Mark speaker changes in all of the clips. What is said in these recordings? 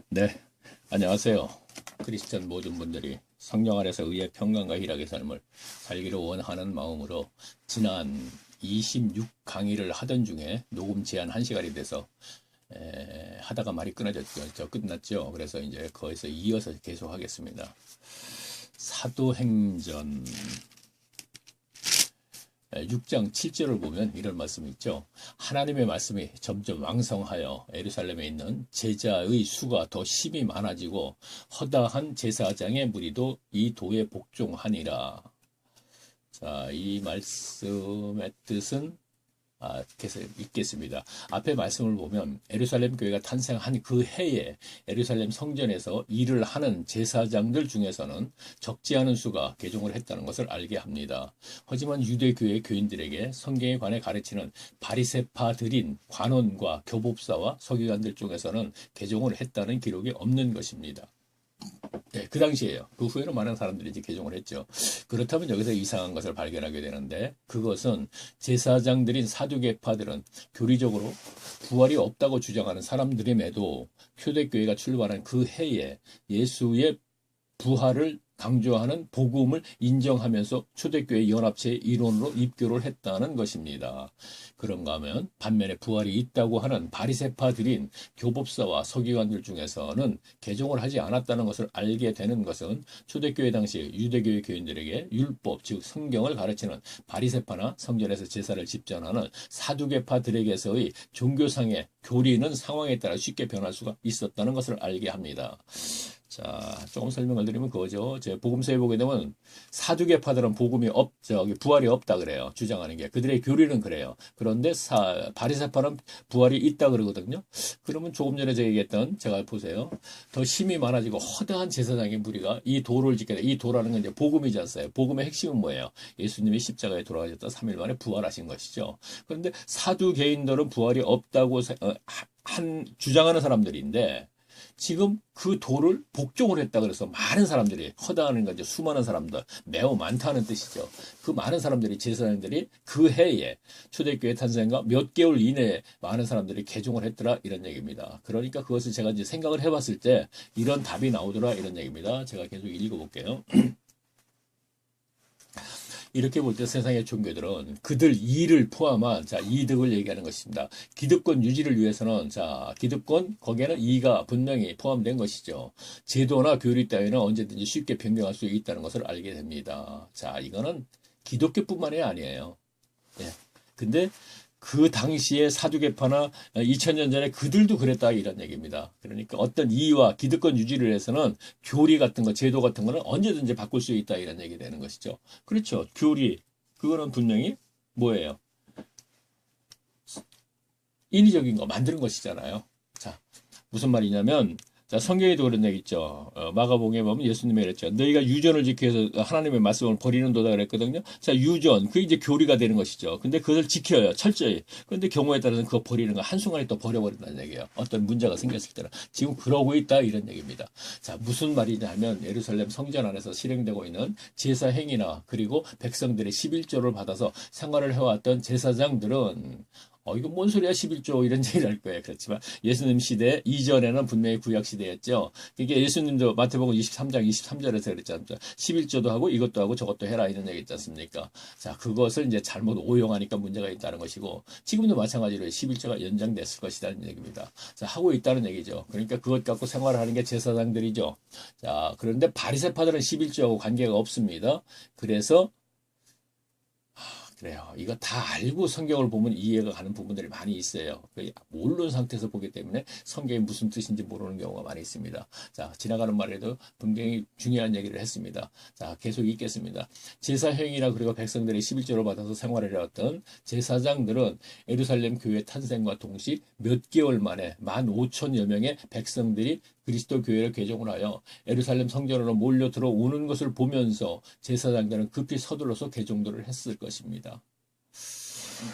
Speaker 1: 네, 안녕하세요. 크리스천 모든 분들이 성령 안에서 의의 평강과 희락의 삶을 살기를 원하는 마음으로 지난 26강의를 하던 중에 녹음 제한 1시간이 돼서 하다가 말이 끊어졌죠. 끝났죠. 그래서 이제 거기서 이어서 계속 하겠습니다. 사도행전 6장 7절을 보면 이런 말씀이 있죠. 하나님의 말씀이 점점 왕성하여 예루살렘에 있는 제자의 수가 더 심히 많아지고 허다한 제사장의 무리도 이 도에 복종하니라. 자, 이 말씀의 뜻은 계속 읽겠습니다. 앞에 말씀을 보면 예루살렘 교회가 탄생한 그 해에 예루살렘 성전에서 일을 하는 제사장들 중에서는 적지 않은 수가 개종을 했다는 것을 알게 합니다. 하지만 유대 교회 교인들에게 성경에 관해 가르치는 바리새파들인 관원과 교법사와 서기관들 중에서는 개종을 했다는 기록이 없는 것입니다. 네, 그 당시에요. 그 후에는 많은 사람들이 이제 개종을 했죠. 그렇다면 여기서 이상한 것을 발견하게 되는데, 그것은 제사장들인 사두개파들은 교리적으로 부활이 없다고 주장하는 사람들임에도 초대교회가 출발한 그 해에 예수의 부활을 강조하는 복음을 인정하면서 초대교회 연합체의 일원으로 입교를 했다는 것입니다. 그런가 하면 반면에 부활이 있다고 하는 바리새파들인 교법사와 서기관들 중에서는 개종을 하지 않았다는 것을 알게 되는 것은 초대교회 당시 유대교회 교인들에게 율법, 즉 성경을 가르치는 바리새파나 성전에서 제사를 집전하는 사두개파들에게서의 종교상의 교리는 상황에 따라 쉽게 변할 수가 있었다는 것을 알게 합니다. 자, 조금 설명을 드리면 그거죠. 제 복음서에 보게 되면 사두개파들은 부활이 없다 그래요. 주장하는 게. 그들의 교리는 그래요. 그런데 바리새파는 부활이 있다 그러거든요. 그러면 조금 전에 제가 보세요. 더 힘이 많아지고 허다한 제사장의 무리가 이 도를 짓게 돼. 이 도라는 건 이제 복음이지 않습니까? 복음의 핵심은 뭐예요? 예수님이 십자가에 돌아가셨다 3일 만에 부활하신 것이죠. 그런데 사두개인들은 부활이 없다고 주장하는 사람들인데, 지금 그 도를 복종을 했다 그래서 많은 사람들이, 허다하는 건 이제 수많은 사람들, 매우 많다는 뜻이죠. 그 많은 사람들이, 제사장들이 그 해에 초대교회 탄생과 몇 개월 이내에 많은 사람들이 개종을 했더라, 이런 얘기입니다. 그러니까 그것을 제가 이제 생각을 해봤을 때 이런 답이 나오더라, 이런 얘기입니다. 제가 계속 읽어볼게요. 이렇게 볼 때 세상의 종교들은 그들 이를 포함한 이득을 얘기하는 것입니다. 기득권 유지를 위해서는 기득권 거기에는 이가 분명히 포함된 것이죠. 제도나 교리 따위는 언제든지 쉽게 변경할 수 있다는 것을 알게 됩니다. 자, 이거는 기독교뿐만이 아니에요. 예. 근데 그 당시에 사두개파나 2000년 전에 그들도 그랬다, 이런 얘기입니다. 그러니까 어떤 이의와 기득권 유지를 해서는 교리 같은 거, 제도 같은 거는 언제든지 바꿀 수 있다, 이런 얘기 되는 것이죠. 그렇죠. 교리, 그거는 분명히 뭐예요? 인위적인 거 만드는 것이잖아요. 자, 무슨 말이냐면, 자, 성경에도 그런 얘기 있죠. 마가복음에 보면 예수님이 그랬죠. 너희가 유전을 지켜서 하나님의 말씀을 버리는도다 그랬거든요. 자, 유전, 그게 이제 교리가 되는 것이죠. 근데 그것을 지켜요, 철저히. 그런데 경우에 따라서는 그거 버리는 거 한순간에 또 버려버린다는 얘기예요. 어떤 문제가 생겼을 때는. 지금 그러고 있다, 이런 얘기입니다. 자, 무슨 말이냐 하면 예루살렘 성전 안에서 실행되고 있는 제사 행위나 그리고 백성들의 11조를 받아서 생활을 해왔던 제사장들은 이거 뭔 소리야, 11조, 이런 얘기를 할 거예요. 그렇지만 예수님 시대 이전에는 분명히 구약 시대였죠. 이게 예수님도 마태복음 23장 23절에서 그랬지 않습니까? 11조도 하고 이것도 하고 저것도 해라, 이런 얘기 있지 않습니까? 자, 그것을 이제 잘못 오용하니까 문제가 있다는 것이고, 지금도 마찬가지로 11조가 연장됐을 것이라는 얘기입니다. 자, 하고 있다는 얘기죠. 그러니까 그것 갖고 생활을 하는 게 제사장들이죠. 자, 그런데 바리새파들은 11조하고 관계가 없습니다. 그래서 그래요. 이거 다 알고 성경을 보면 이해가 가는 부분들이 많이 있어요. 모르는 상태에서 보기 때문에 성경이 무슨 뜻인지 모르는 경우가 많이 있습니다. 자, 지나가는 말에도 굉장히 중요한 얘기를 했습니다. 자, 계속 읽겠습니다. 제사행위라 그리고 백성들이 11조를 받아서 생활을 해왔던 제사장들은 예루살렘 교회 탄생과 동시 몇 개월 만에 15,000여 명의 백성들이 그리스도 교회를 개종을 하여 예루살렘 성전으로 몰려 들어오는 것을 보면서 제사장들은 급히 서둘러서 개종들을 했을 것입니다.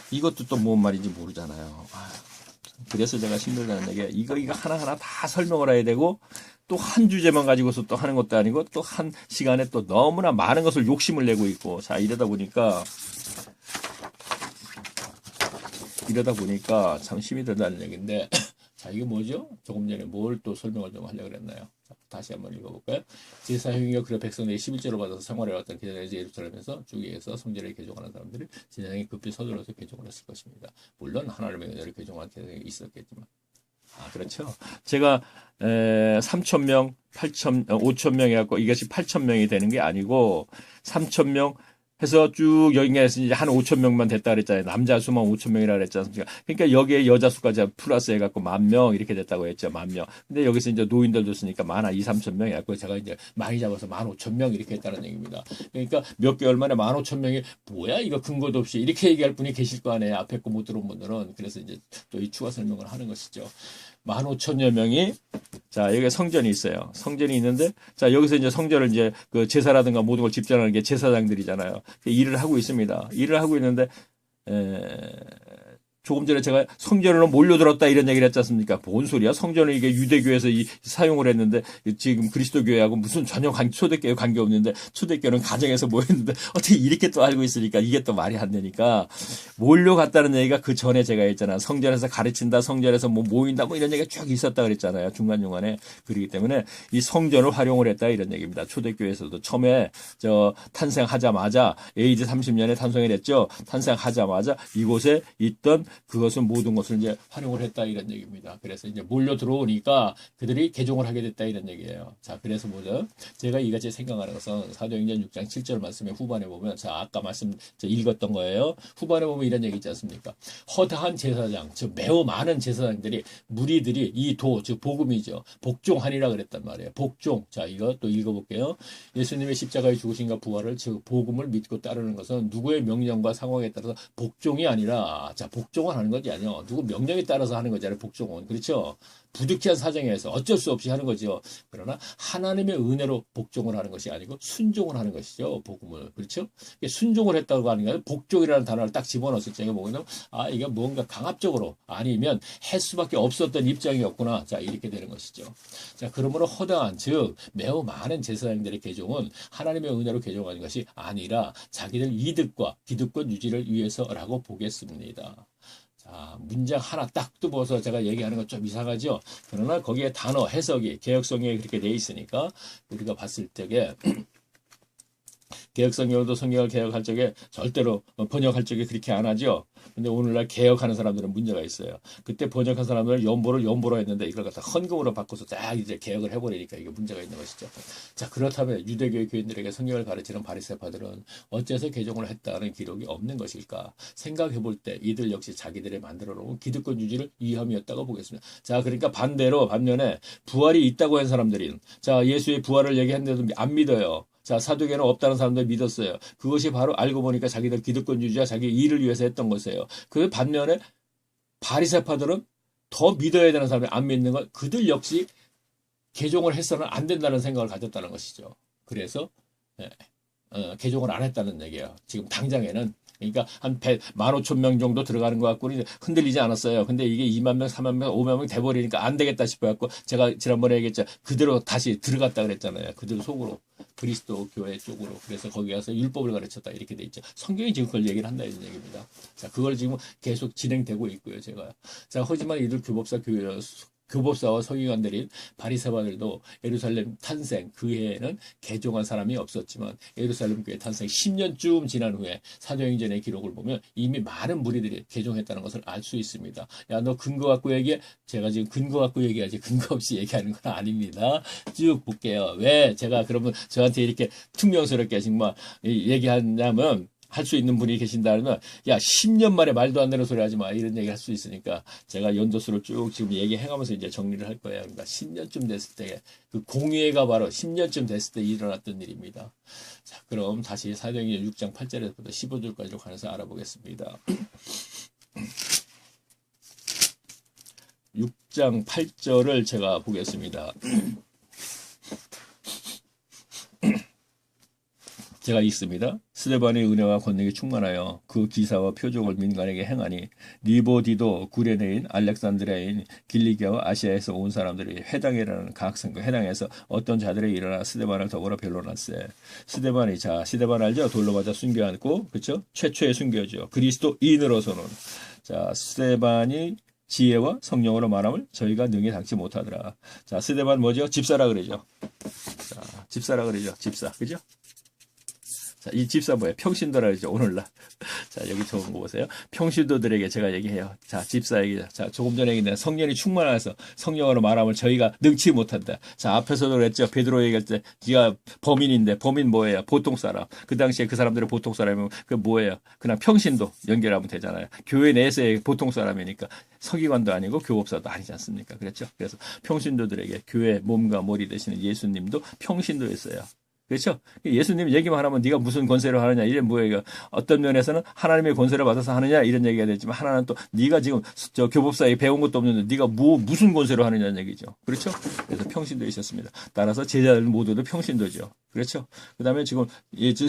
Speaker 1: 이것도 또 뭔 말인지 모르잖아요. 그래서 제가 힘들다는 얘기야. 이거 하나하나 다 설명을 해야 되고, 또 한 주제만 가지고서 또 하는 것도 아니고, 또 한 시간에 또 너무나 많은 것을 욕심을 내고 있고, 자, 이러다 보니까 참 힘이 들다는 얘기인데, 자, 이게 뭐죠? 조금 전에 뭘 또 설명을 좀 하려고 그랬나요? 자, 다시 한번 읽어볼까요? 제사 행위가 그래 백성들이 11조를 받아서 생활해왔던 기존의 예루살렘에서 주기에서 성전을 개종하는 사람들이 제사장이 급히 서둘러서 개종을 했을 것입니다. 물론 하나님의 은혜를 개종한 제사장이 있었겠지만. 아, 그렇죠. 제가 3,000명, 5,000명 해갖고 이것이 8,000명이 되는 게 아니고 3,000명 해서 쭉 여기에서 이제 한 5,000명만 됐다 그랬잖아요. 남자 수만 5,000명이라 그랬지 않습니까? 그러니까 여기에 여자 수까지 플러스 해갖고 10,000명 이렇게 됐다고 했죠. 10,000명. 근데 여기서 이제 노인들도 쓰니까 만 2, 3,000명 해갖고 제가 이제 많이 잡아서 15,000명 이렇게 했다는 얘기입니다. 그러니까 몇 개월 만에 15,000명이 뭐야 이거 근거도 없이 이렇게 얘기할 분이 계실 거 아니에요. 앞에 거 못 들어온 분들은. 그래서 이제 또 이 추가 설명을 하는 것이죠. 15,000여 명이 자, 여기 성전이 있어요. 성전이 있는데, 자, 여기서 이제 성전을 이제 그 제사라든가 모든 걸 집전하는 게 제사장들이잖아요. 일을 하고 있습니다. 일을 하고 있는데, 조금 전에 제가 성전으로 몰려들었다 이런 얘기를 했지 않습니까? 뭔 소리야? 성전을 이게 유대교에서 사용을 했는데 지금 그리스도교회하고 무슨 전혀 초대교회 관계없는데 초대교회는 가정에서 모였는데 어떻게 이렇게 또 알고 있으니까 이게 또 말이 안 되니까 몰려갔다는 얘기가 그 전에 제가 했잖아. 성전에서 가르친다, 성전에서 뭐 모인다 뭐 이런 얘기가 쭉 있었다 그랬잖아요. 중간중간에. 그렇기 때문에 이 성전을 활용을 했다 이런 얘기입니다. 초대교회에서도 처음에 탄생하자마자 AD 30년에 탄생이 됐죠. 탄생하자마자 이곳에 있던 그것은 모든 것을 이제 활용을 했다 이런 얘기입니다. 그래서 이제 몰려 들어오니까 그들이 개종을 하게 됐다 이런 얘기예요. 자, 그래서 뭐죠? 제가 이같이 생각하는 것은 사도행전 6장 7절 말씀의 후반에 보면 자, 아까 읽었던 거예요. 후반에 보면 이런 얘기 있지 않습니까? 허다한 제사장, 즉 매우 많은 제사장들이 무리들이 즉 복음이죠. 복종하니라 그랬단 말이에요. 복종. 자, 이거 또 읽어볼게요. 예수님의 십자가의 죽으심과 부활을 즉 복음을 믿고 따르는 것은 누구의 명령과 상황에 따라서 복종이 아니라 자, 복종을 하는 것이 아니요. 누구 명령에 따라서 하는 거잖아요. 복종은. 그렇죠? 부득이한 사정에서 어쩔 수 없이 하는 거죠. 그러나 하나님의 은혜로 복종을 하는 것이 아니고 순종을 하는 것이죠. 복음을. 그렇죠? 순종을 했다고 하는 게 아니라 복종이라는 단어를 딱 집어넣었을 때 보면 이게 뭔가 강압적으로 아니면 할 수밖에 없었던 입장이었구나. 자, 이렇게 되는 것이죠. 자, 그러므로 허다한 즉 매우 많은 제사장들의 개종은 하나님의 은혜로 개종하는 것이 아니라 자기들 이득과 기득권 유지를 위해서라고 보겠습니다. 자, 문장 하나 딱 뜯어서 제가 얘기하는 건 좀 이상하죠. 그러나 거기에 단어 해석이 개혁성경에 그렇게 돼 있으니까 우리가 봤을 때에 개혁성경도 성경을 개혁할 적에 절대로 번역할 적에 그렇게 안 하죠. 근데 오늘날 개혁하는 사람들은 문제가 있어요. 그때 번역한 사람들은 연보로 했는데 이걸 갖다 헌금으로 바꿔서 딱 이제 개혁을 해버리니까 이게 문제가 있는 것이죠. 자, 그렇다면 유대교의 교인들에게 성경을 가르치는 바리새파들은 어째서 개종을 했다는 기록이 없는 것일까? 생각해 볼 때 이들 역시 자기들이 만들어 놓은 기득권 유지를 위함이었다고 보겠습니다. 자, 그러니까 반면에 부활이 있다고 한 사람들이 자, 예수의 부활을 얘기했는데도 안 믿어요. 자, 사두개는 없다는 사람들 믿었어요. 그것이 바로 알고 보니까 자기들 기득권 유지와 자기 일을 위해서 했던 것이에요. 그 반면에 바리새파들은 더 믿어야 되는 사람이 안 믿는 건 그들 역시 개종을 해서는 안 된다는 생각을 가졌다는 것이죠. 그래서 개종을 안 했다는 얘기예요. 지금 당장에는. 그러니까 한 15,000명 정도 들어가는 것 같고는 흔들리지 않았어요. 근데 이게 2만 명, 3만 명, 5만 명 돼버리니까 안 되겠다 싶어갖고 제가 지난번에 얘기했죠. 그대로 다시 들어갔다 그랬잖아요. 그대로 속으로. 그리스도 교회 쪽으로. 그래서 거기 가서 율법을 가르쳤다. 이렇게 돼 있죠. 성경이 지금 그걸 얘기를 한다. 이런 얘기입니다. 자, 그걸 지금 계속 진행되고 있고요. 제가. 자, 하지만 이들 교법사와 서기관들인 바리새파들도 예루살렘 탄생 그 해에는 개종한 사람이 없었지만 예루살렘 교회 탄생 10년쯤 지난 후에 사도행전의 기록을 보면 이미 많은 무리들이 개종했다는 것을 알 수 있습니다. 야, 너 근거 갖고 얘기해? 제가 지금 근거 갖고 얘기하지 근거 없이 얘기하는 건 아닙니다. 쭉 볼게요. 왜 제가 그러면 저한테 이렇게 퉁명스럽게 정말 얘기하냐면 할 수 있는 분이 계신다면 야 10년 만에 말도 안 되는 소리 하지 마 이런 얘기 할 수 있으니까 제가 연도수를 쭉 지금 얘기해가면서 이제 정리를 할 거예요. 그러니까 10년쯤 됐을 때 그 공의회가 바로 10년쯤 됐을 때 일어났던 일입니다. 자, 그럼 다시 사도행전 6장 8절에서부터 15절까지 관해서 알아보겠습니다. 6장 8절을 제가 보겠습니다. 제가 읽습니다. 스데반의 은혜와 권능이 충만하여 그 기사와 표적을 민간에게 행하니 리보디도 구레네인 알렉산드리아인 길리기아와 아시아에서 온 사람들이 회당이라는 각 회당에서 어떤 자들이 일어나 스데반을 더불어 변론할세. 스데반 알죠? 돌로 맞아 순교하고 그렇죠? 최초의 순교죠. 그리스도인으로서는 자 스데반이 지혜와 성령으로 말함을 저희가 능히 당치 못하더라. 자, 스데반 뭐죠? 집사라 그러죠. 자, 집사라 그러죠. 집사. 그죠? 자, 이 집사 뭐예요? 평신도라 그러죠. 오늘날. 자, 여기 적은 거 보세요. 평신도들에게 제가 얘기해요. 자, 집사에게. 자, 조금 전에 얘기했는데 성령이 충만해서 성령으로 말함을 저희가 능치 못한다. 자, 앞에서도 그랬죠. 베드로 얘기할 때 네가 범인인데 범인 뭐예요? 보통 사람. 그 당시에 그 사람들은 보통 사람이면 그 뭐예요? 그냥 평신도 연결하면 되잖아요. 교회 내에서의 보통 사람이니까 서기관도 아니고 교법사도 아니지 않습니까? 그렇죠? 그래서 평신도들에게 교회 몸과 머리 되시는 예수님도 평신도였어요. 그렇죠? 예수님 얘기만 하면 네가 무슨 권세를 하느냐 이런 뭐예요? 어떤 면에서는 하나님의 권세를 받아서 하느냐 이런 얘기가 되지만 하나는 또 네가 지금 저 교법사에 배운 것도 없는데 네가 무슨 권세로 하느냐는 얘기죠. 그렇죠? 그래서 평신도 있었습니다. 따라서 제자들 모두도 평신도죠. 그렇죠? 그다음에 지금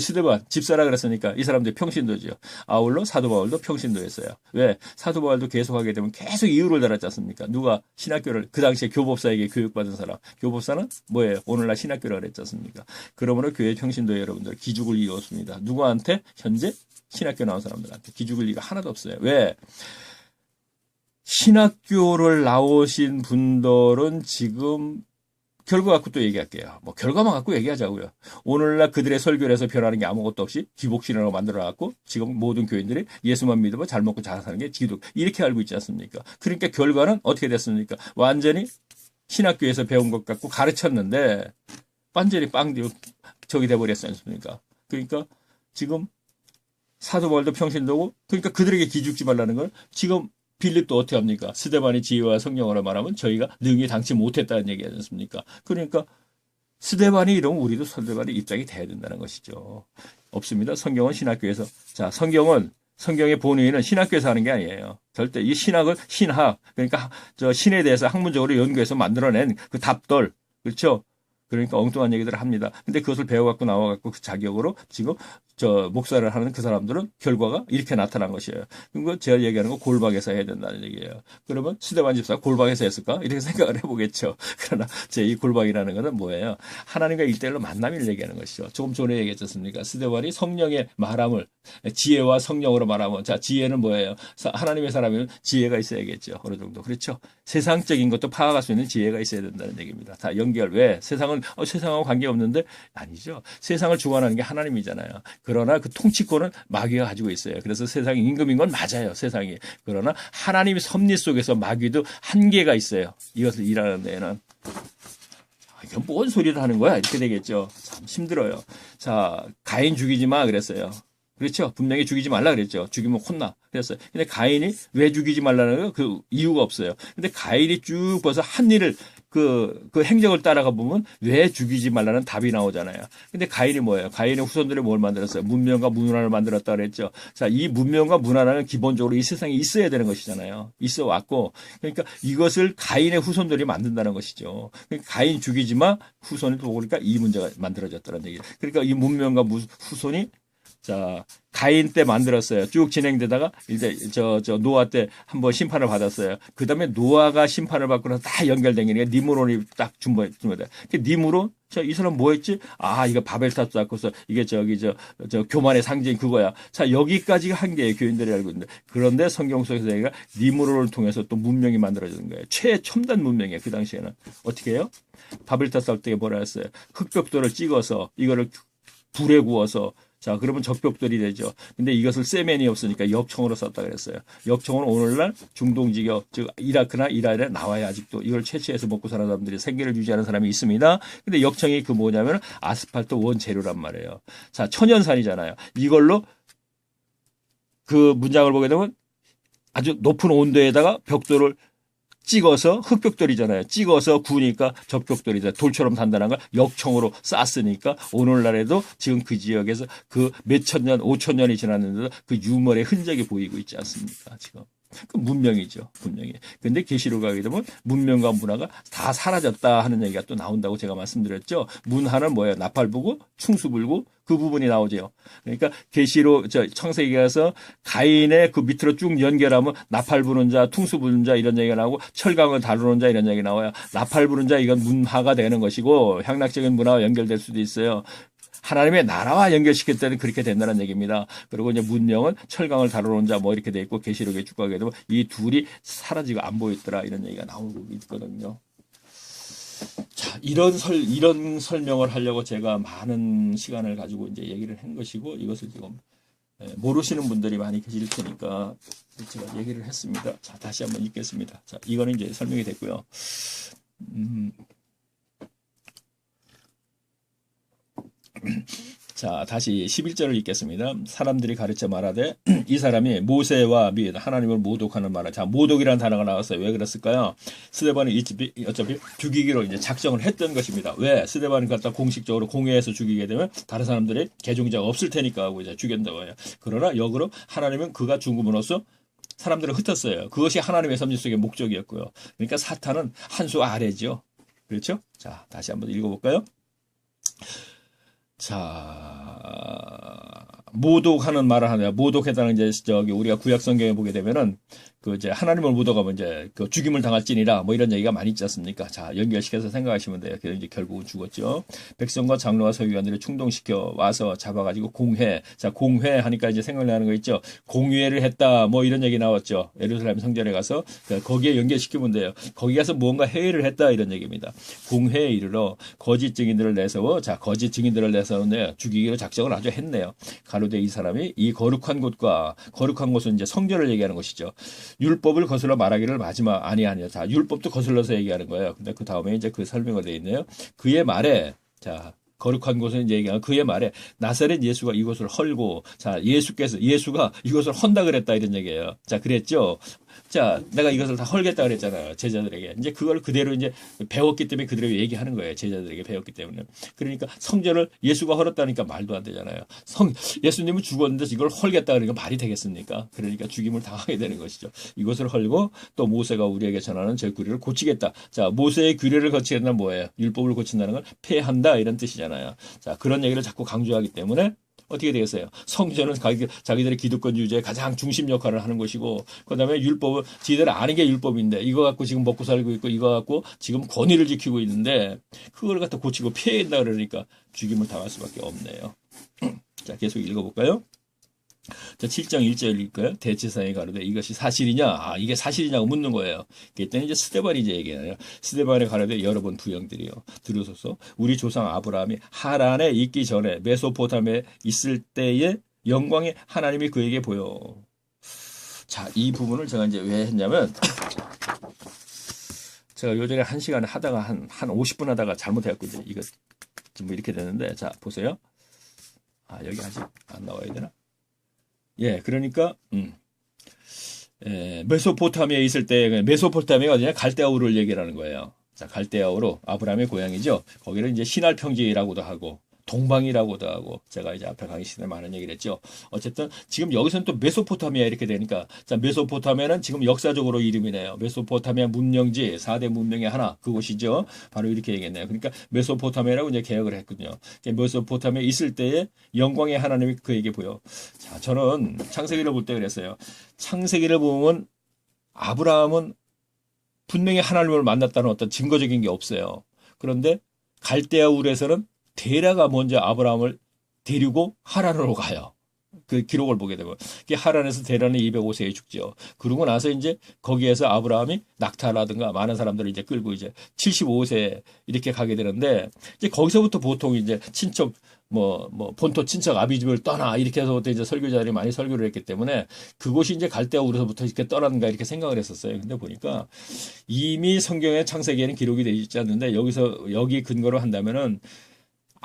Speaker 1: 스데반 집사라 그랬으니까 이 사람들이 평신도죠. 아울러 사도 바울도 평신도였어요. 왜? 사도 바울도 계속하게 되면 계속 이유를 달았지 않습니까? 누가 신학교를 그 당시에 교법사에게 교육받은 사람. 교법사는 뭐예요? 오늘날 신학교라 그랬지 않습니까? 그러므로 교회 평신도에 여러분들 기죽을 이유가 없습니다. 누구한테? 현재 신학교 나온 사람들한테 기죽을 이유가 하나도 없어요. 왜? 신학교를 나오신 분들은 지금 결과 갖고 또 얘기할게요. 뭐 결과만 갖고 얘기하자고요. 오늘날 그들의 설교를 해서 변하는 게 아무것도 없이 기복신앙을 만들어갖고 지금 모든 교인들이 예수만 믿으면 잘 먹고 잘 사는 게 기독 이렇게 알고 있지 않습니까? 그러니까 결과는 어떻게 됐습니까? 완전히 신학교에서 배운 것 갖고 가르쳤는데 완전히 저기 돼버렸지 않습니까? 그러니까 지금 사도 바울도 평신도고 그러니까 그들에게 기죽지 말라는 걸 지금 빌립도 어떻게 합니까? 스데반이 지혜와 성령으로 말하면 저희가 능히 당치 못했다는 얘기 하지 않습니까? 그러니까 스데반이 이러면 우리도 스데반이 입장이 돼야 된다는 것이죠. 없습니다. 성경은 신학교에서. 자, 성경의 본의는 신학교에서 하는 게 아니에요. 절대 이 신학을 신학, 그러니까 저 신에 대해서 학문적으로 연구해서 만들어낸 그 답들, 그렇죠? 그러니까 엉뚱한 얘기들을 합니다. 근데 그것을 배워갖고 나와갖고 그 자격으로 지금 저 목사를 하는 그 사람들은 결과가 이렇게 나타난 것이에요. 그리고 제가 얘기하는 거 골방에서 해야 된다는 얘기예요. 그러면 스데반 집사가 골방에서 했을까? 이렇게 생각을 해보겠죠. 그러나 제 이 골방이라는 것은 뭐예요? 하나님과 일대일로 만남을 얘기하는 것이죠. 조금 전에 얘기했지 않습니까? 스데반이 성령의 말함을 지혜와 성령으로 말하면 자 지혜는 뭐예요? 하나님의 사람이면 지혜가 있어야겠죠. 어느 정도. 그렇죠? 세상적인 것도 파악할 수 있는 지혜가 있어야 된다는 얘기입니다. 다 연결. 왜? 세상하고 관계없는데 아니죠. 세상을 주관하는 게 하나님이잖아요. 그러나 그 통치권은 마귀가 가지고 있어요. 그래서 세상이 임금인 건 맞아요. 세상이. 그러나 하나님의 섭리 속에서 마귀도 한계가 있어요. 이것을 일하는 데에는. 이건 뭔 소리를 하는 거야? 이렇게 되겠죠. 참 힘들어요. 자, 가인 죽이지 마 그랬어요. 그렇죠? 분명히 죽이지 말라 그랬죠. 죽이면 혼나. 그랬어요. 근데 가인이 왜 죽이지 말라는 거? 그 이유가 없어요. 근데 가인이 쭉 벌써 한 일을 그 행적을 따라가 보면 왜 죽이지 말라는 답이 나오잖아요. 근데 가인이 뭐예요? 가인의 후손들이 뭘 만들었어요? 문명과 문화를 만들었다 그랬죠. 자, 이 문명과 문화는 기본적으로 이 세상에 있어야 되는 것이잖아요. 있어 왔고. 그러니까 이것을 가인의 후손들이 만든다는 것이죠. 그러니까 가인 죽이지 마 후손이 또 오니까 이 문제가 만들어졌다는 얘기예요. 그러니까 이 문명과 후손이 자, 가인 때 만들었어요. 쭉 진행되다가 이제 저 노아 때 한번 심판을 받았어요. 그 다음에 노아가 심판을 받고 나서 다 연결된 게 니므론이 딱 준비돼. 니므론 이 사람 뭐 했지? 아, 이거 바벨탑 쌓고서 이게 저 교만의 상징 그거야. 자, 여기까지가 한계예요. 교인들이 알고 있는데. 그런데 성경 속에서 얘기가 니므론을 통해서 또 문명이 만들어지는 거예요. 최첨단 문명이에요. 그 당시에는. 어떻게 해요? 바벨탑 쌓을 때 뭐라 했어요? 흑벽돌을 찍어서 이거를 불에 구워서 자, 그러면 적벽돌이 되죠. 근데 이것을 세면이 없으니까 역청으로 썼다 그랬어요. 역청은 오늘날 중동 지역, 즉 이라크나 이란에 나와야 아직도 이걸 채취해서 먹고 사는 사람들이 생계를 유지하는 사람이 있습니다. 근데 역청이 그 뭐냐면 아스팔트 원재료란 말이에요. 자, 천연산이잖아요. 이걸로 그 문장을 보게 되면 아주 높은 온도에다가 벽돌을 찍어서 흑벽돌이잖아요. 찍어서 구우니까 적벽돌이다. 돌처럼 단단한 걸 역청으로 쌌으니까 오늘날에도 지금 그 지역에서 그 몇천 년, 5천 년이 지났는데도 그 유물의 흔적이 보이고 있지 않습니까? 지금. 그 문명이죠. 분명히. 근데 계시록 가게 되면 문명과 문화가 다 사라졌다 하는 얘기가 또 나온다고 제가 말씀드렸죠. 문화는 뭐예요? 나팔부고 충수불고 그 부분이 나오죠. 그러니까 계시록 창세기 가서 가인의 그 밑으로 쭉 연결하면 나팔 부는 자, 퉁수 부는 자 이런 얘기가 나오고 철강을 다루는 자 이런 얘기가 나와요. 나팔 부는 자 이건 문화가 되는 것이고 향락적인 문화와 연결될 수도 있어요. 하나님의 나라와 연결시켰더니 그렇게 된다는 얘기입니다. 그리고 이제 문명은 철강을 다루는 자 뭐 이렇게 돼 있고 계시록에 축구하게 되면 이 둘이 사라지고 안 보였더라 이런 얘기가 나오고 있거든요. 자, 이런 설명을 하려고 제가 많은 시간을 가지고 이제 얘기를 한 것이고 이것을 지금 모르시는 분들이 많이 계실 테니까 제가 얘기를 했습니다. 자, 다시 한번 읽겠습니다. 자, 이거는 이제 설명이 됐고요. 자, 다시 11절을 읽겠습니다. 사람들이 가르쳐 말하되 이 사람이 모세와 및 하나님을 모독하는 말을. 자, 모독이라는 단어가 나왔어요. 왜 그랬을까요? 스데반이 어차피 죽이기로 이제 작정을 했던 것입니다. 왜? 스데반을 갖다 공식적으로 공회에서 죽이게 되면 다른 사람들이 개종자가 없을 테니까 하고 이제 죽였다고 해요. 그러나 역으로 하나님은 그가 죽음으로써 사람들을 흩었어요. 그것이 하나님의 섭리 속의 목적이었고요. 그러니까 사탄은 한 수 아래죠. 그렇죠? 자, 다시 한번 읽어볼까요? 자, 모독하는 말을 하네요. 모독해다는 이제 저기 우리가 구약 성경에 보게 되면은 그 이제 하나님을 모독하면 이제 그 죽임을 당할지니라 뭐 이런 얘기가 많이 있지 않습니까? 자, 연결시켜서 생각하시면 돼요. 그래서 이제 결국은 죽었죠. 백성과 장로와 서기관들을 충동시켜 와서 잡아가지고 공회. 자, 공회 하니까 이제 생각나는 거 있죠. 공회를 했다 뭐 이런 얘기 나왔죠. 예루살렘 성전에 가서 거기에 연결시키면 돼요. 거기 가서 무언가 회의를 했다 이런 얘기입니다. 공회에 이르러 거짓 증인들을 내세워. 자, 거짓 증인들을 내세워 죽이기로 작정을 아주 했네요. 가로되 이 사람이 이 거룩한 곳과 거룩한 곳은 이제 성전을 얘기하는 것이죠. 율법을 거슬러 말하기를 마지막 아니요. 자, 율법도 거슬러서 얘기하는 거예요. 근데 그 다음에 이제 그 설명을 되어 있네요. 그의 말에 자, 거룩한 곳은 이제 얘기하는 그의 말에 나사렛 예수가 이곳을 헐고 자, 예수가 이곳을 헌다 그랬다 이런 얘기예요. 자, 그랬죠. 자, 내가 이것을 다 헐겠다 그랬잖아요. 제자들에게. 이제 그걸 그대로 이제 배웠기 때문에 그대로 얘기하는 거예요. 제자들에게 배웠기 때문에. 그러니까 성전을 예수가 헐었다니까 말도 안 되잖아요. 예수님은 죽었는데 이걸 헐겠다 그러니까 말이 되겠습니까? 그러니까 죽임을 당하게 되는 것이죠. 이것을 헐고 또 모세가 우리에게 전하는 제 규례를 고치겠다. 자, 모세의 규례를 고치겠다는 뭐예요? 율법을 고친다는 건 폐한다 이런 뜻이잖아요. 자, 그런 얘기를 자꾸 강조하기 때문에 어떻게 되겠어요? 성전은 자기들의 기득권 유지의 가장 중심 역할을 하는 것이고, 그 다음에 율법은 지들 아는 게 율법인데, 이거 갖고 지금 먹고 살고 있고, 이거 갖고 지금 권위를 지키고 있는데, 그걸 갖다 고치고 피해야 그러니까 죽임을 당할 수밖에 없네요. 자, 계속 읽어볼까요? 자, 7장 1절 읽을까요? 대제사장이 가로되 이것이 사실이냐? 아, 이게 사실이냐고 묻는 거예요. 그랬더니 이제 스데반이 이제 얘기해요. 스데반이 가로되 여러분 부형들이요. 들으소서. 우리 조상 아브라함이 하란에 있기 전에 메소포타미아에 있을 때의 영광의 하나님이 그에게 보여. 자, 이 부분을 제가 이제 왜 했냐면, 제가 요전에 1시간에 하다가 한 50분 하다가 잘못해갖고 이거 지금 이렇게 되는데, 자, 보세요. 아, 여기 아직 안 나와야 되나? 예, 그러니까, 메소포타미아에 있을 때, 메소포타미아가 어디냐? 갈대아우를 얘기하는 거예요. 자, 갈대아우로 아브라함의 고향이죠. 거기를 이제 신할 평지라고도 하고, 동방이라고도 하고, 제가 이제 앞에 강의 시간에 많은 얘기를 했죠. 어쨌든, 지금 여기서는 또 메소포타미아 이렇게 되니까, 자, 메소포타미아는 지금 역사적으로 이름이네요. 메소포타미아 문명지, 4대 문명의 하나, 그곳이죠. 바로 이렇게 얘기했네요. 그러니까, 메소포타미아라고 이제 개혁을 했거든요. 메소포타미아에 있을 때에 영광의 하나님이 그에게 보여. 자, 저는 창세기를 볼 때 그랬어요. 창세기를 보면, 아브라함은 분명히 하나님을 만났다는 어떤 증거적인 게 없어요. 그런데, 갈대아 울에서는 데라가 먼저 아브라함을 데리고 하란으로 가요. 그 기록을 보게 되면. 하란에서 데라는 205세에 죽죠. 그러고 나서 이제 거기에서 아브라함이 낙타라든가 많은 사람들을 이제 끌고 이제 75세 이렇게 가게 되는데, 이제 거기서부터 보통 이제 친척, 본토 친척 아비집을 떠나 이렇게 해서부터 이제 설교자들이 많이 설교를 했기 때문에 그곳이 이제 갈대아우로서부터 이렇게 떠났는가 이렇게 생각을 했었어요. 근데 보니까 이미 성경의 창세기에는 기록이 되어 있지 않는데 여기 근거로 한다면은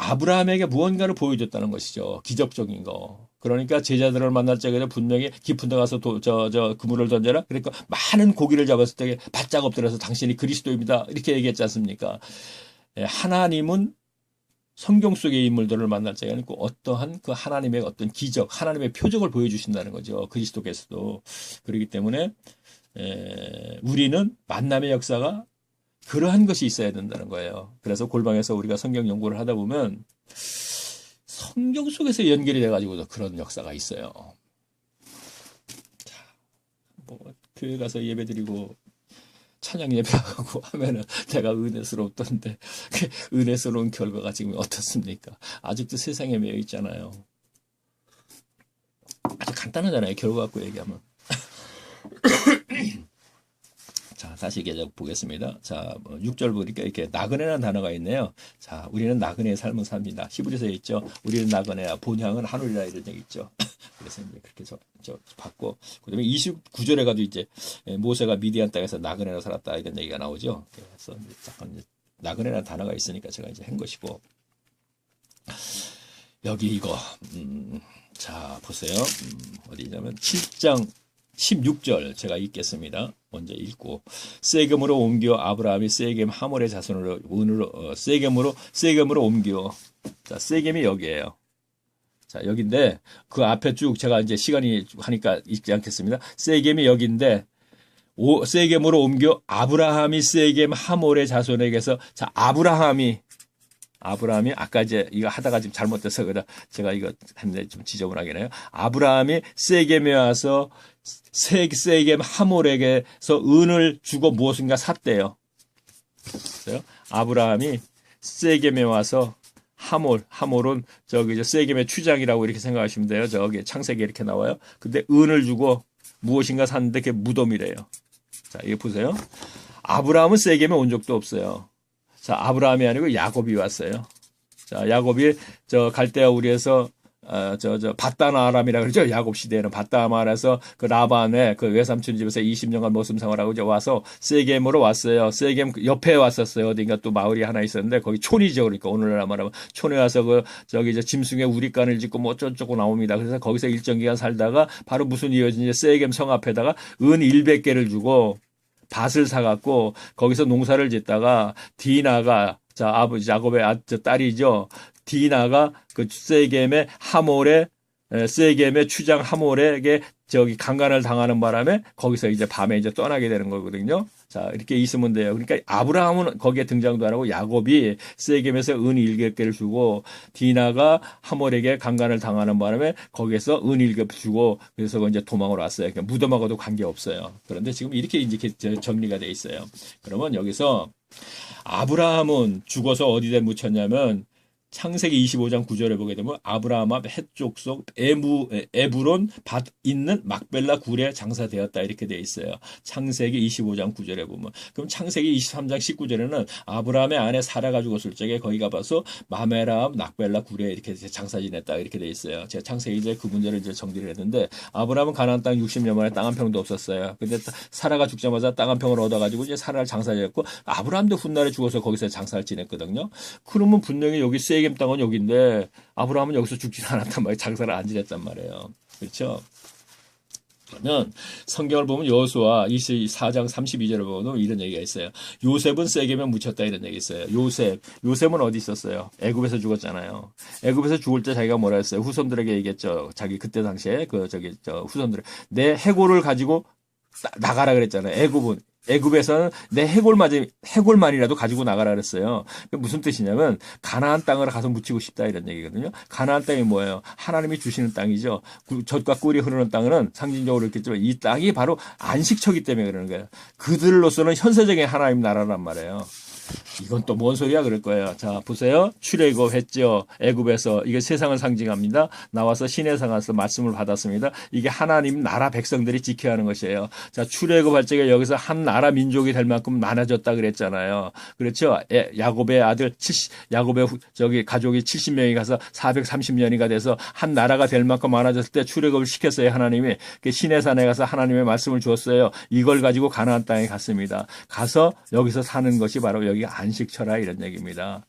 Speaker 1: 아브라함에게 무언가를 보여줬다는 것이죠. 기적적인 거. 그러니까 제자들을 만날 적에도 분명히 깊은 데 가서 그물을 던져라. 그러니까 많은 고기를 잡았을 때 바짝 엎드려서 당신이 그리스도입니다. 이렇게 얘기했지 않습니까? 하나님은 성경 속의 인물들을 만날 적에 아니고 어떠한 그 하나님의 어떤 기적, 하나님의 표적을 보여주신다는 거죠. 그리스도께서도. 그렇기 때문에 우리는 만남의 역사가 그러한 것이 있어야 된다는 거예요. 그래서 골방에서 우리가 성경 연구를 하다 보면 성경 속에서 연결이 돼가지고도 그런 역사가 있어요. 자, 교회 가서 예배드리고 찬양 예배하고 하면은 내가 은혜스럽던데 그 은혜스러운 결과가 지금 어떻습니까? 아직도 세상에 매여 있잖아요. 아주 간단하잖아요. 결과 갖고 얘기하면. 자, 다시 계속 보겠습니다. 자, 6절 보니까 이렇게 나그네라는 단어가 있네요. 자, 우리는 나그네의 삶을 삽니다. 히브리서에 있죠. 우리는 나그네야 본향은 하늘이라 이런 얘기 있죠. 그래서 이제 그렇게 저 받고, 그 다음에 29절에 가도 이제 모세가 미디안 땅에서 나그네로 살았다 이런 얘기가 나오죠. 그래서 이제 잠깐 이제 나그네라는 단어가 있으니까 제가 이제 한 것이고, 여기 이거, 자, 보세요. 어디냐면 7장 16절 제가 읽겠습니다. 먼저 읽고 세겜으로 옮겨 아브라함이 세겜 하몰의 자손으로 은으로 세겜으로 옮겨. 자, 세겜이 여기예요. 자, 여기인데 그 앞에 쭉 제가 이제 시간이 하니까 읽지 않겠습니다. 세겜이 여기인데 세겜으로 옮겨 아브라함이 세겜 하몰의 자손에게서 자, 아브라함이 아까 이제 이거 하다가 지금 잘못돼서 그다 제가 이거 했는데 좀 지저분하긴 해요. 아브라함이 세겜에 와서 세겜 하몰에게서 은을 주고 무엇인가 샀대요. 그래요? 아브라함이 세겜에 와서 하몰은 저기 이제 세겜의 추장이라고 이렇게 생각하시면 돼요. 저기 창세기에 이렇게 나와요. 근데 은을 주고 무엇인가 샀는데 그게 무덤이래요. 자, 이거 보세요. 아브라함은 세겜에 온 적도 없어요. 자, 아브라함이 아니고 야곱이 왔어요. 자, 야곱이 저 갈대아 우리에서 바단 아람이라 그러죠. 야곱 시대에는 바단 아람에서 그 라반의 그 외삼촌 집에서 20년간 모습 생활하고 이제 와서 세겜으로 왔어요. 세겜 옆에 왔었어요. 어딘가 또 마을이 하나 있었는데 거기 촌이죠. 그러니까 오늘날 말하면 촌에 와서 그 저기 이제 짐승의 우리간을 짓고 뭐 어쩌고 나옵니다. 그래서 거기서 일정 기간 살다가 바로 무슨 이어진지 세겜 성 앞에다가 은 100개를 주고 밭을 사갖고 거기서 농사를 짓다가 디나가 자 아버지 야곱의 딸이죠. 디나가 그 세겜의 추장 하몰에게 저기 강간을 당하는 바람에 거기서 이제 밤에 이제 떠나게 되는 거거든요. 자, 이렇게 있으면 돼요. 그러니까 아브라함은 거기에 등장도 안 하고 야곱이 세겜에서 은 100개를 주고 디나가 하몰에게 강간을 당하는 바람에 거기에서 은 1개 주고 그래서 이제 도망을 왔어요. 그러니까 무덤하고도 관계없어요. 그런데 지금 이렇게 이제 정리가 돼 있어요. 그러면 여기서 아브라함은 죽어서 어디에 묻혔냐면 창세기 25장 9절에 보게 되면 아브라함 앞 헷 족속 에브론 밭 있는 막벨라 굴에 장사되었다 이렇게 돼 있어요. 창세기 25장 9절에 보면 그럼 창세기 23장 19절에는 아브라함의 아내 사라가 죽었을 적에 거기 가봐서 마메라 막벨라 굴에 이렇게 장사 지냈다 이렇게 돼 있어요. 제가 창세기 이제 그 문제를 이제 정리를 했는데 아브라함은 가나안 땅 60년 만에 땅 한 평도 없었어요. 근데 사라가 죽자마자 땅 한 평을 얻어가지고 이제 사라를 장사했고 아브라함도 훗날에 죽어서 거기서 장사를 지냈거든요. 그러면 분명히 여기 세겜 땅은 여기인데 아브라함은 여기서 죽지 않았단 말이에요. 장사를 안 지냈단 말이에요. 그렇죠? 그러면 성경을 보면 여호수아 24장 32절을 보면 이런 얘기가 있어요. 요셉은 세겜에 묻혔다 이런 얘기 있어요. 요셉은 어디 있었어요? 애굽에서 죽었잖아요. 애굽에서 죽을 때 자기가 뭐라 했어요? 후손들에게 얘기했죠. 자기 그때 당시에 후손들 내 해골을 가지고 나가라 그랬잖아요. 애굽에서는 내 해골만이라도 가지고 나가라 그랬어요. 무슨 뜻이냐면 가나안 땅을 가서 묻히고 싶다 이런 얘기거든요. 가나안 땅이 뭐예요? 하나님이 주시는 땅이죠. 젖과 꿀이 흐르는 땅은 상징적으로 있겠지만 이 땅이 바로 안식처기 때문에 그러는 거예요. 그들로서는 현세적인 하나님 나라란 말이에요. 이건 또 뭔 소리야 그럴 거예요. 자, 보세요. 출애굽했죠. 애굽에서 이게 세상을 상징합니다. 나와서 시내상에서 말씀을 받았습니다. 이게 하나님 나라 백성들이 지켜야 하는 것이에요. 자, 출애굽할 적에 여기서 한 나라 민족이 될 만큼 많아졌다 그랬잖아요. 그렇죠? 야곱의 가족이 70명이 가서 430년이가 돼서 한 나라가 될 만큼 많아졌을 때 출애굽을 시켰어요. 하나님이. 시내산에 가서 하나님의 말씀을 주었어요. 이걸 가지고 가나안 땅에 갔습니다. 가서 여기서 사는 것이 바로 여기 안식처라 이런 얘기입니다.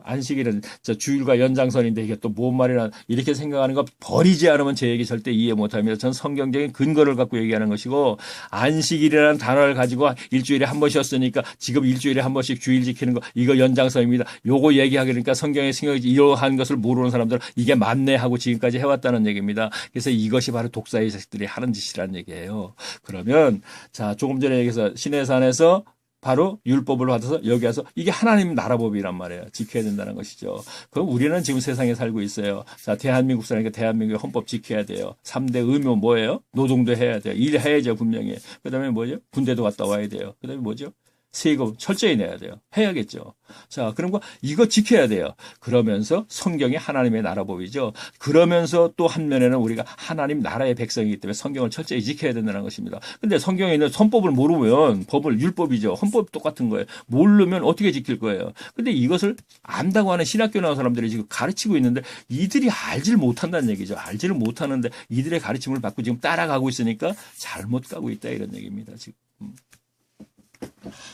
Speaker 1: 안식일은 주일과 연장선인데 이게 또 뭔 말이나 이렇게 생각하는 거 버리지 않으면 제 얘기 절대 이해 못합니다. 전 성경적인 근거를 갖고 얘기하는 것이고 안식일이라는 단어를 가지고 일주일에 한 번 쉬었으니까 지금 일주일에 한 번씩 주일 지키는 거 이거 연장선입니다. 요거 얘기하니까 성경의 생각이 이러한 것을 모르는 사람들은 이게 맞네 하고 지금까지 해왔다는 얘기입니다. 그래서 이것이 바로 독사의 자식들이 하는 짓이라는 얘기예요. 그러면 자 조금 전에 얘기해서 시내산에서 바로 율법을 받아서 여기 와서 이게 하나님 나라 법이란 말이에요. 지켜야 된다는 것이죠. 그럼 우리는 지금 세상에 살고 있어요. 자, 대한민국 사람이니까 대한민국의 헌법 지켜야 돼요. 3대 의무 뭐예요? 노동도 해야 돼요. 일해야죠, 분명히. 그 다음에 뭐죠? 군대도 갔다 와야 돼요. 그 다음에 뭐죠? 세금 철저히 내야 돼요. 해야겠죠. 자, 그런 거 이거 지켜야 돼요. 그러면서 성경이 하나님의 나라 법이죠. 그러면서 또 한면에는 우리가 하나님 나라의 백성이기 때문에 성경을 철저히 지켜야 된다는 것입니다. 근데 성경에 있는 헌법을 모르면 법을 율법이죠. 헌법 똑같은 거예요. 모르면 어떻게 지킬 거예요. 근데 이것을 안다고 하는 신학교 나온 사람들이 지금 가르치고 있는데 이들이 알지를 못한다는 얘기죠. 알지를 못하는데 이들의 가르침을 받고 지금 따라가고 있으니까 잘못 가고 있다 이런 얘기입니다. 지금.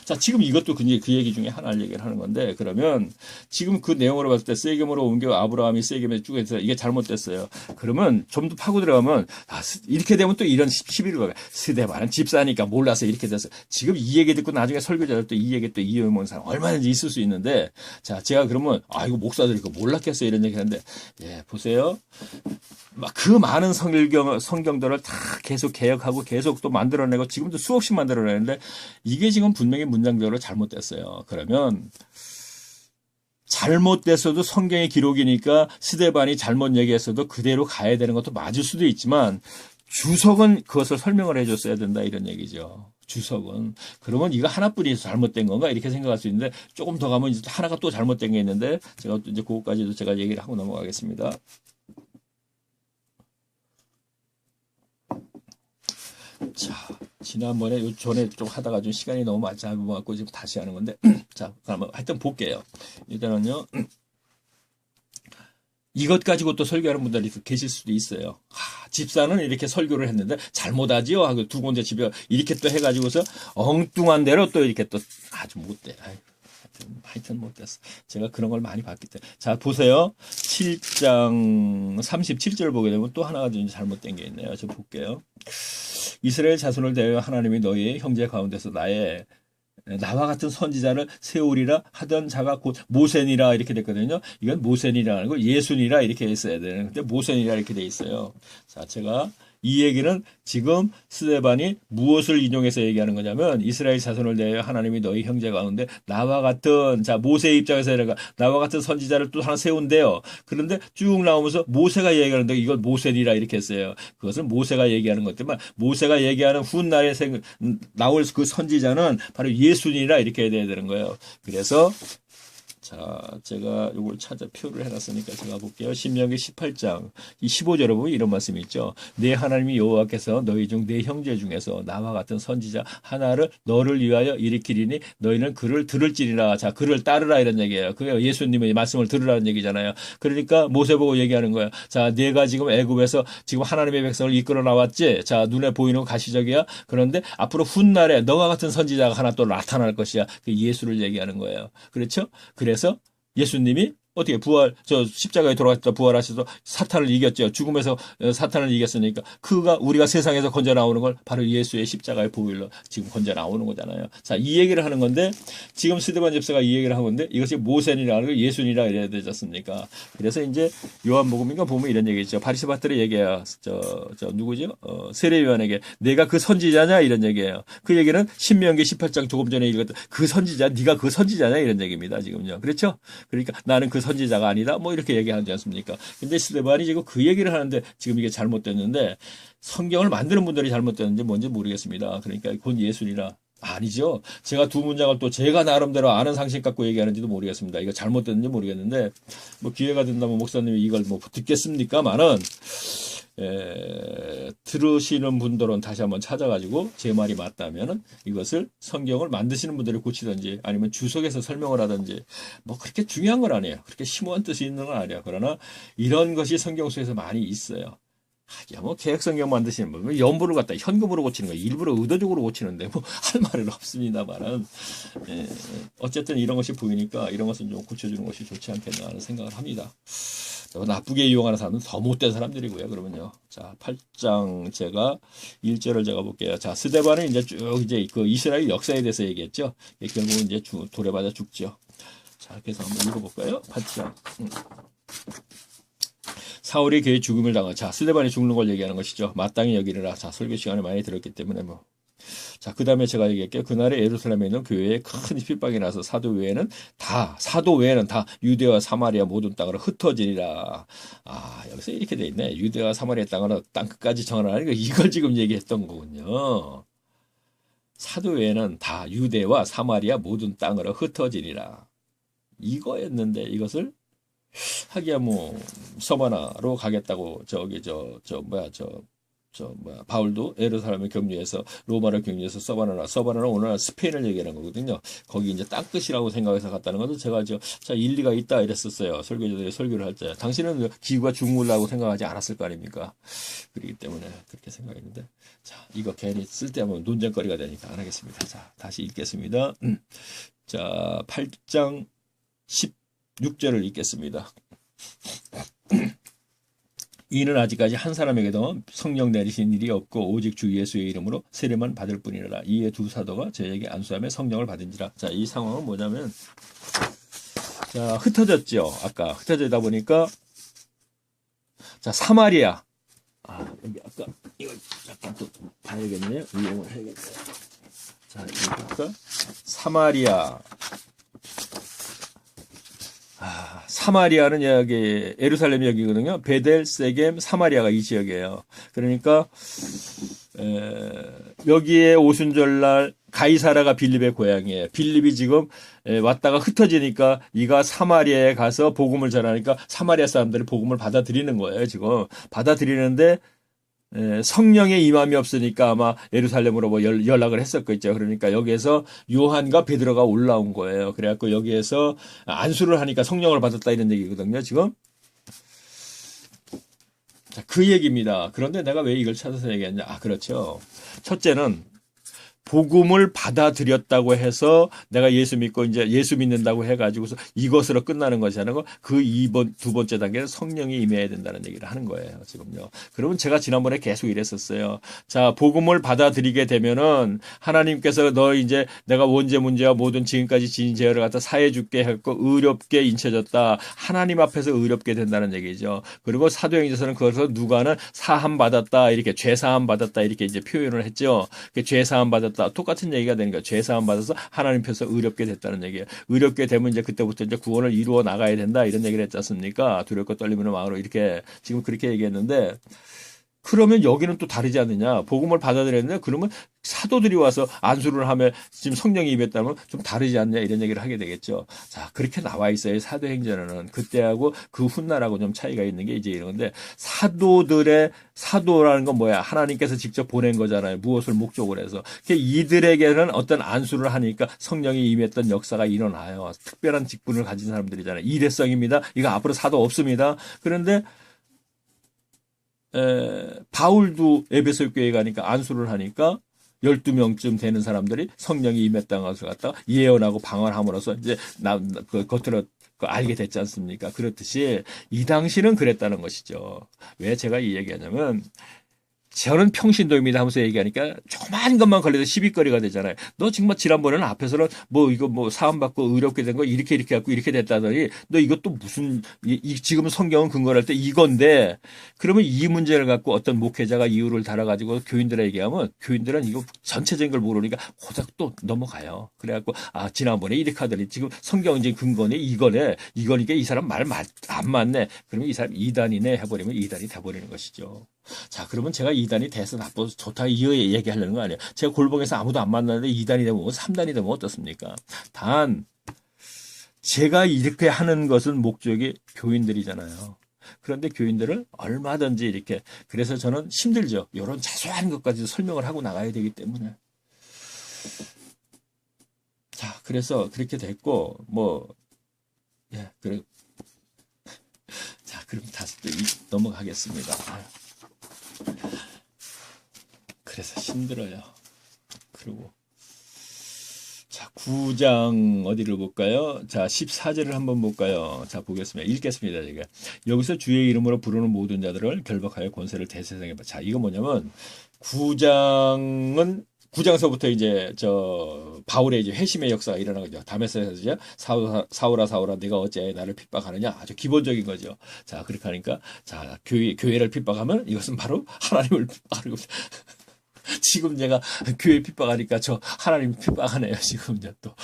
Speaker 1: 자, 지금 이것도 그 얘기 중에 하나를 얘기를 하는 건데, 그러면 지금 그 내용으로 봤을 때 세겜으로 옮겨 아브라함이 세겜에 쭉 해서 이게 잘못됐어요. 그러면 좀 더 파고 들어가면, 이렇게 되면 또 이런 시비를 거예요. 스데반은 집사니까 몰라서 이렇게 됐어요. 지금 이 얘기 듣고 나중에 설교자들 또 이 얘기 또 이해해본 사람 얼마든지 있을 수 있는데, 자, 제가 그러면, 이거 목사들이 그거 몰랐겠어요. 이런 얘기 하는데, 예, 보세요. 막 그 많은 성경들을 다 계속 개혁하고 계속 또 만들어내고 지금도 수없이 만들어내는데 이게 지금 분명히 문장적으로 잘못됐어요. 그러면 잘못됐어도 성경의 기록이니까 스데반이 잘못 얘기했어도 그대로 가야 되는 것도 맞을 수도 있지만 주석은 그것을 설명을 해줬어야 된다 이런 얘기죠. 주석은. 그러면 이거 하나뿐이 잘못된 건가 이렇게 생각할 수 있는데 조금 더 가면 이제 하나가 또 잘못된 게 있는데 제가 이제 그것까지도 제가 얘기를 하고 넘어가겠습니다. 자, 지난번에 요 전에 좀 하다가 좀 시간이 너무 많지 않은 것 같고 지금 다시 하는 건데 자, 그러면 하여튼 볼게요. 일단은요. 이것 가지고 또 설교하는 분들이 계실 수도 있어요. 집사는 이렇게 설교를 했는데 잘못하지요 하고 두 군데 집에 이렇게 또 해가지고서 엉뚱한 대로 또 이렇게 또 아주 못돼. 하여튼 못됐어. 제가 그런 걸 많이 봤기 때문에. 자, 보세요. 7장 37절 보게 되면 또 하나가 좀 잘못된 게 있네요. 저 볼게요. 이스라엘 자손을 대하여 하나님이 너희 형제 가운데서 나와 같은 선지자를 세우리라 하던 자가 곧 모세니라 이렇게 됐거든요. 이건 모세니라는 거 예수니라 이렇게 했어야 되는데 모세니라 이렇게 돼 있어요. 자, 제가 이 얘기는 지금 스데반이 무엇을 인용해서 얘기하는 거냐면 이스라엘 자손을 대하여 하나님이 너희 형제 가운데 나와 같은 자 모세의 입장에서 나와 같은 선지자를 또 하나 세운대요. 그런데 쭉 나오면서 모세가 얘기하는데 이걸 모세니라 이렇게 했어요. 그것은 모세가 얘기하는 것지만 모세가 얘기하는 훗날에 나올 그 선지자는 바로 예수니라 이렇게 해야 되는 거예요. 그래서 자, 제가 이걸 표를 해놨으니까 제가 볼게요. 신명기 18장 이 15절에 보면 이런 말씀이 있죠. 내 하나님이 여호와께서 너희 중 내 형제 중에서 나와 같은 선지자 하나를 너를 위하여 일으키리니 너희는 그를 들을지니라. 자, 그를 따르라 이런 얘기예요. 그게 예수님의 말씀을 들으라는 얘기잖아요. 그러니까 모세 보고 얘기하는 거예요. 자, 내가 지금 애굽에서 지금 하나님의 백성을 이끌어 나왔지. 자, 눈에 보이는 건 가시적이야. 그런데 앞으로 훗날에 너와 같은 선지자가 하나 또 나타날 것이야. 그 예수를 얘기하는 거예요. 그렇죠? 그래서 예수님이 어떻게 십자가에 돌아가셨다 부활하셔서 사탄을 이겼죠. 죽음에서 사탄을 이겼으니까 그가 우리가 세상에서 건져 나오는 걸 바로 예수의 십자가의 보혈로 지금 건져 나오는 거잖아요. 자, 이 얘기를 하는 건데 지금 스데반 집사가 이 얘기를 하고 있는데 이것이 모세니라는 거 예수니라 이래야 되지 않습니까? 그래서 이제 요한복음인가 보면 이런 얘기 있죠. 바리새파들의 얘기야. 누구죠? 세례요한에게 내가 그 선지자냐 이런 얘기예요. 그 얘기는 신명기 18장 조금 전에 읽었던 그 선지자 네가 그 선지자냐 이런 얘기입니다. 지금요. 그렇죠? 그러니까 나는 그 선지자가 아니다. 뭐 이렇게 얘기하지 않습니까? 근데 스데반이 지금 그 얘기를 하는데 지금 이게 잘못됐는데 성경을 만드는 분들이 잘못됐는지 뭔지 모르겠습니다. 그러니까 곧 예수니라. 아니죠. 제가 두 문장을 또 제가 나름대로 아는 상식 갖고 얘기하는지도 모르겠습니다. 이거 잘못됐는지 모르겠는데 뭐 기회가 된다면 목사님이 이걸 뭐 듣겠습니까만은 들으시는 분들은 다시 한번 찾아가지고 제 말이 맞다면은 이것을 성경을 만드시는 분들이 고치든지 아니면 주석에서 설명을 하든지 뭐 그렇게 중요한 건 아니에요. 그렇게 심오한 뜻이 있는 건 아니에요. 그러나 이런 것이 성경 속에서 많이 있어요. 뭐 개혁 성경 만드시는 분 연부를 갖다 현금으로 고치는 거 일부러 의도적으로 고치는데 뭐 할 말은 없습니다만은 어쨌든 이런 것이 보이니까 이런 것은 좀 고쳐주는 것이 좋지 않겠나 하는 생각을 합니다. 나쁘게 이용하는 사람은 더 못된 사람들이고요. 그러면요. 자, 8장 제가 1절을 제가 볼게요. 자, 스데반은 이제 쭉 이제 그 이스라엘 역사에 대해서 얘기했죠. 결국은 이제 돌에 맞아 죽죠. 자, 그래서 한번 읽어볼까요? 8장. 사울이 그의 죽음을 당한. 자, 스데반이 죽는 걸 얘기하는 것이죠. 마땅히 여기리라. 자, 설교 시간을 많이 들었기 때문에 뭐. 자, 그 다음에 제가 얘기할게요. 그날에 예루살렘에 있는 교회에 큰 핍박이 나서 사도 외에는 다 유대와 사마리아 모든 땅으로 흩어지리라. 아, 여기서 이렇게 돼 있네. 유대와 사마리아 땅으로 땅 끝까지 정하라는 거, 이걸 지금 얘기했던 거군요. 사도 외에는 다 유대와 사마리아 모든 땅으로 흩어지리라. 이거였는데 이것을 하기야 뭐 서바나로 가겠다고 바울도 예루살렘을 격리해서 로마를 격리해서 서바나는 오늘날 스페인을 얘기하는 거거든요. 거기 이제 땅끝이라고 생각해서 갔다는 것도 제가 자, 일리가 있다 이랬었어요. 설교자들이 설교를 할 때. 당신은 기구가 죽을라고 생각하지 않았을 거 아닙니까? 그렇기 때문에 그렇게 생각했는데, 자, 이거 괜히 쓸데없는 논쟁거리가 되니까 안 하겠습니다. 자, 다시 읽겠습니다. 자, 8장 16절을 읽겠습니다. 이는 아직까지 한 사람에게도 성령 내리신 일이 없고 오직 주 예수의 이름으로 세례만 받을 뿐이라. 이에 두 사도가 저에게 안수함에 성령을 받은지라. 자, 이 상황은 뭐냐면, 자, 흩어졌죠. 아까 흩어지다 보니까, 자, 사마리아. 여기 아까 이거 약간 또 봐야겠네요. 이용을 해야겠네요. 자, 이거 사마리아. 사마리아는 여기 예루살렘 여기거든요. 베델, 세겜, 사마리아가 이 지역이에요. 그러니까 여기에 오순절날 가이사라가 빌립의 고향이에요. 빌립이 지금 왔다가 흩어지니까 이가 사마리아에 가서 복음을 전하니까 사마리아 사람들이 복음을 받아들이는 거예요. 지금 받아들이는데 성령의 임함이 없으니까 아마 예루살렘으로 뭐 연락을 했었겠죠. 그러니까 여기에서 요한과 베드로가 올라온 거예요. 그래갖고 여기에서 안수를 하니까 성령을 받았다 이런 얘기거든요. 지금. 자, 그 얘기입니다. 그런데 내가 왜 이걸 찾아서 얘기했냐. 그렇죠. 첫째는 복음을 받아들였다고 해서 내가 예수 믿고 이제 예수 믿는다고 해가지고서 이것으로 끝나는 것이 아니고 그 두 번째 단계는 성령이 임해야 된다는 얘기를 하는 거예요. 지금요. 그러면 제가 지난번에 계속 이랬었어요. 자, 복음을 받아들이게 되면은 하나님께서 너 이제 내가 원죄 문제와 모든 지금까지 지은 죄를 갖다 사해 줄게 했고 의롭게 인쳐졌다. 하나님 앞에서 의롭게 된다는 얘기죠. 그리고 사도행전에서는 그것을 누가는 사함 받았다 이렇게 죄 사함 받았다 이렇게 이제 표현을 했죠. 죄 사함 받았다. 똑같은 얘기가 되니까 죄 사함 받아서 하나님 께서 의롭게 됐다는 얘기예요. 의롭게 되면 이제 그때부터 이제 구원을 이루어 나가야 된다 이런 얘기를 했지 않습니까? 두렵고 떨리는 마음으로 이렇게 지금 그렇게 얘기했는데, 그러면 여기는 또 다르지 않느냐. 복음을 받아들였는데 그러면 사도들이 와서 안수를 하면 지금 성령이 임했다면 좀 다르지 않냐 이런 얘기를 하게 되겠죠. 자, 그렇게 나와 있어요. 사도행전에는. 그때하고 그 훗날하고 좀 차이가 있는 게 이제 이런데, 사도라는 건 뭐야? 하나님께서 직접 보낸 거잖아요. 무엇을 목적으로 해서. 이들에게는 어떤 안수를 하니까 성령이 임했던 역사가 일어나요. 특별한 직분을 가진 사람들이잖아요. 일회성입니다. 이거 앞으로 사도 없습니다. 그런데 바울도 에베소 교회에 가니까 안수를 하니까 12명쯤 되는 사람들이 성령이 임했다는 것을 갖다가 예언하고 방언함으로써 이제 겉으로 알게 됐지 않습니까? 그렇듯이 이 당시는 그랬다는 것이죠. 왜 제가 이 얘기하냐면, 저는 평신도입니다 하면서 얘기하니까 조그만 것만 걸려도 시비거리가 되잖아요. 너 정말 지난번에는 앞에서는 이거 사함받고 의롭게 된 거 이렇게 갖고 이렇게 됐다더니 너 이것도 무슨, 지금 성경은 근거를 할 때 이건데, 그러면 이 문제를 갖고 어떤 목회자가 이유를 달아가지고 교인들에게 얘기하면 교인들은 이거 전체적인 걸 모르니까 고작 또 넘어가요. 그래갖고 지난번에 이렇게 하더니 지금 성경적인 근거네 이거니까 이 사람 말 안 맞네. 그러면 이 사람 이단이네 해버리면 이단이 돼버리는 것이죠. 자, 그러면 제가 2단이 돼서 나빠서 좋다 이 얘기하려는 거 아니에요. 제가 골봉에서 아무도 안 만나는데 2단이 되면 3단이 되면 어떻습니까? 단 제가 이렇게 하는 것은 목적이 교인들이잖아요. 그런데 교인들을 얼마든지 이렇게, 그래서 저는 힘들죠. 이런 자세한 것까지 설명을 하고 나가야 되기 때문에. 자, 그래서 그렇게 됐고 그래. 자, 그럼 다시 또 넘어가겠습니다. 그래서 힘들어요. 그리고 자, 9장 어디를 볼까요? 자, 14절을 한번 볼까요? 자, 보겠습니다. 읽겠습니다. 제가 여기서 주의 이름으로 부르는 모든 자들을 결박하여 권세를 대세상에 자, 이거 뭐냐면 9장서부터 이제 바울의 이제 회심의 역사가 일어난 거죠. 다메섹에서 이제 사울아 네가 어째 나를 핍박하느냐, 아주 기본적인 거죠. 자, 그렇게 하니까 자, 교회를 핍박하면 이것은 바로 하나님을 핍박하는 겁니다. 지금 제가 교회 핍박하니까 저 하나님 핍박하네요. 지금 이제 또.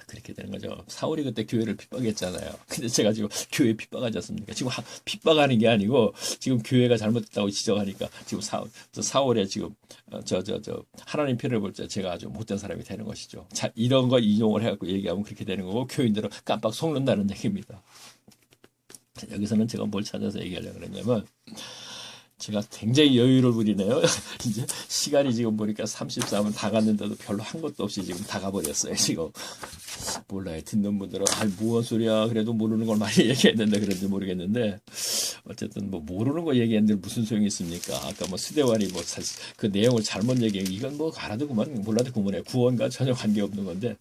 Speaker 1: 그렇게 되는 거죠. 사울이 그때 교회를 핍박했잖아요. 근데 제가 지금 교회 핍박하지 않습니까? 지금 핍박하는 게 아니고 지금 교회가 잘못됐다고 지적하니까 지금 사울의 지금 하나님 편을 볼 때 제가 아주 못된 사람이 되는 것이죠. 자, 이런 거 인용을 해갖고 얘기하면 그렇게 되는 거고 교인들은 깜빡 속는다는 얘기입니다. 여기서는 제가 뭘 찾아서 얘기하려고 그랬냐면 제가 굉장히 여유를 부리네요. 이제 시간이 지금 보니까 33분 다 갔는데도 별로 한 것도 없이 지금 다 가버렸어요. 지금 몰라요. 듣는 분들은 무슨 소리야. 그래도 모르는 걸 많이 얘기했는데 그런지 모르겠는데 어쨌든 뭐 모르는 거 얘기했는데 무슨 소용이 있습니까? 아까 뭐 스데반이 뭐 그 내용을 잘못 얘기해 이건 뭐 알아도 그만 몰라도 그만해. 구원과 전혀 관계없는 건데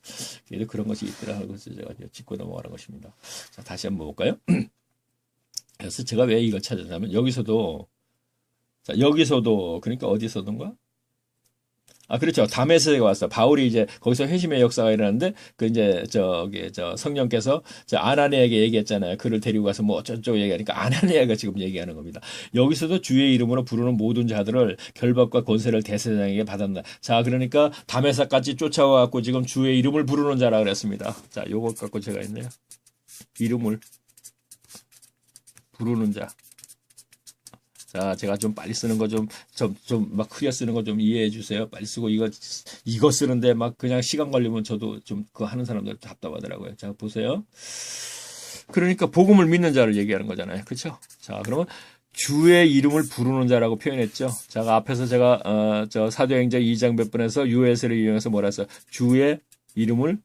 Speaker 1: 그래도 그런 것이 있더라 하고 제가 짚고 넘어가는 것입니다. 자, 다시 한번 볼까요? 그래서 제가 왜 이걸 찾았냐면 여기서도 그러니까 어디서던가? 그렇죠. 다메섹에 왔어. 바울이 이제 거기서 회심의 역사가 일어났는데 이제 성령께서 아나니아에게 얘기했잖아요. 그를 데리고 가서 뭐 어쩌고 얘기하니까 아나니아가 지금 얘기하는 겁니다. 여기서도 주의 이름으로 부르는 모든 자들을 결박과 권세를 대제사장에게 받았다. 자, 그러니까 다메섹까지 쫓아와 갖고 지금 주의 이름을 부르는 자라 그랬습니다. 자, 요것 갖고 제가 있네요. 이름을 부르는 자. 자, 제가 좀 빨리 쓰는 거 좀 막 크게 쓰는 거 좀 이해해 주세요. 빨리 쓰고 이거 쓰는데 막 그냥 시간 걸리면 저도 좀 그거 하는 사람들 답답하더라고요. 자, 보세요. 그러니까 복음을 믿는 자를 얘기하는 거잖아요. 그렇죠? 자, 그러면 주의 이름을 부르는 자라고 표현했죠. 자, 앞에서 제가 사도행전 2장 몇 번에서 US를 이용해서 뭐라 했어요? 주의 이름을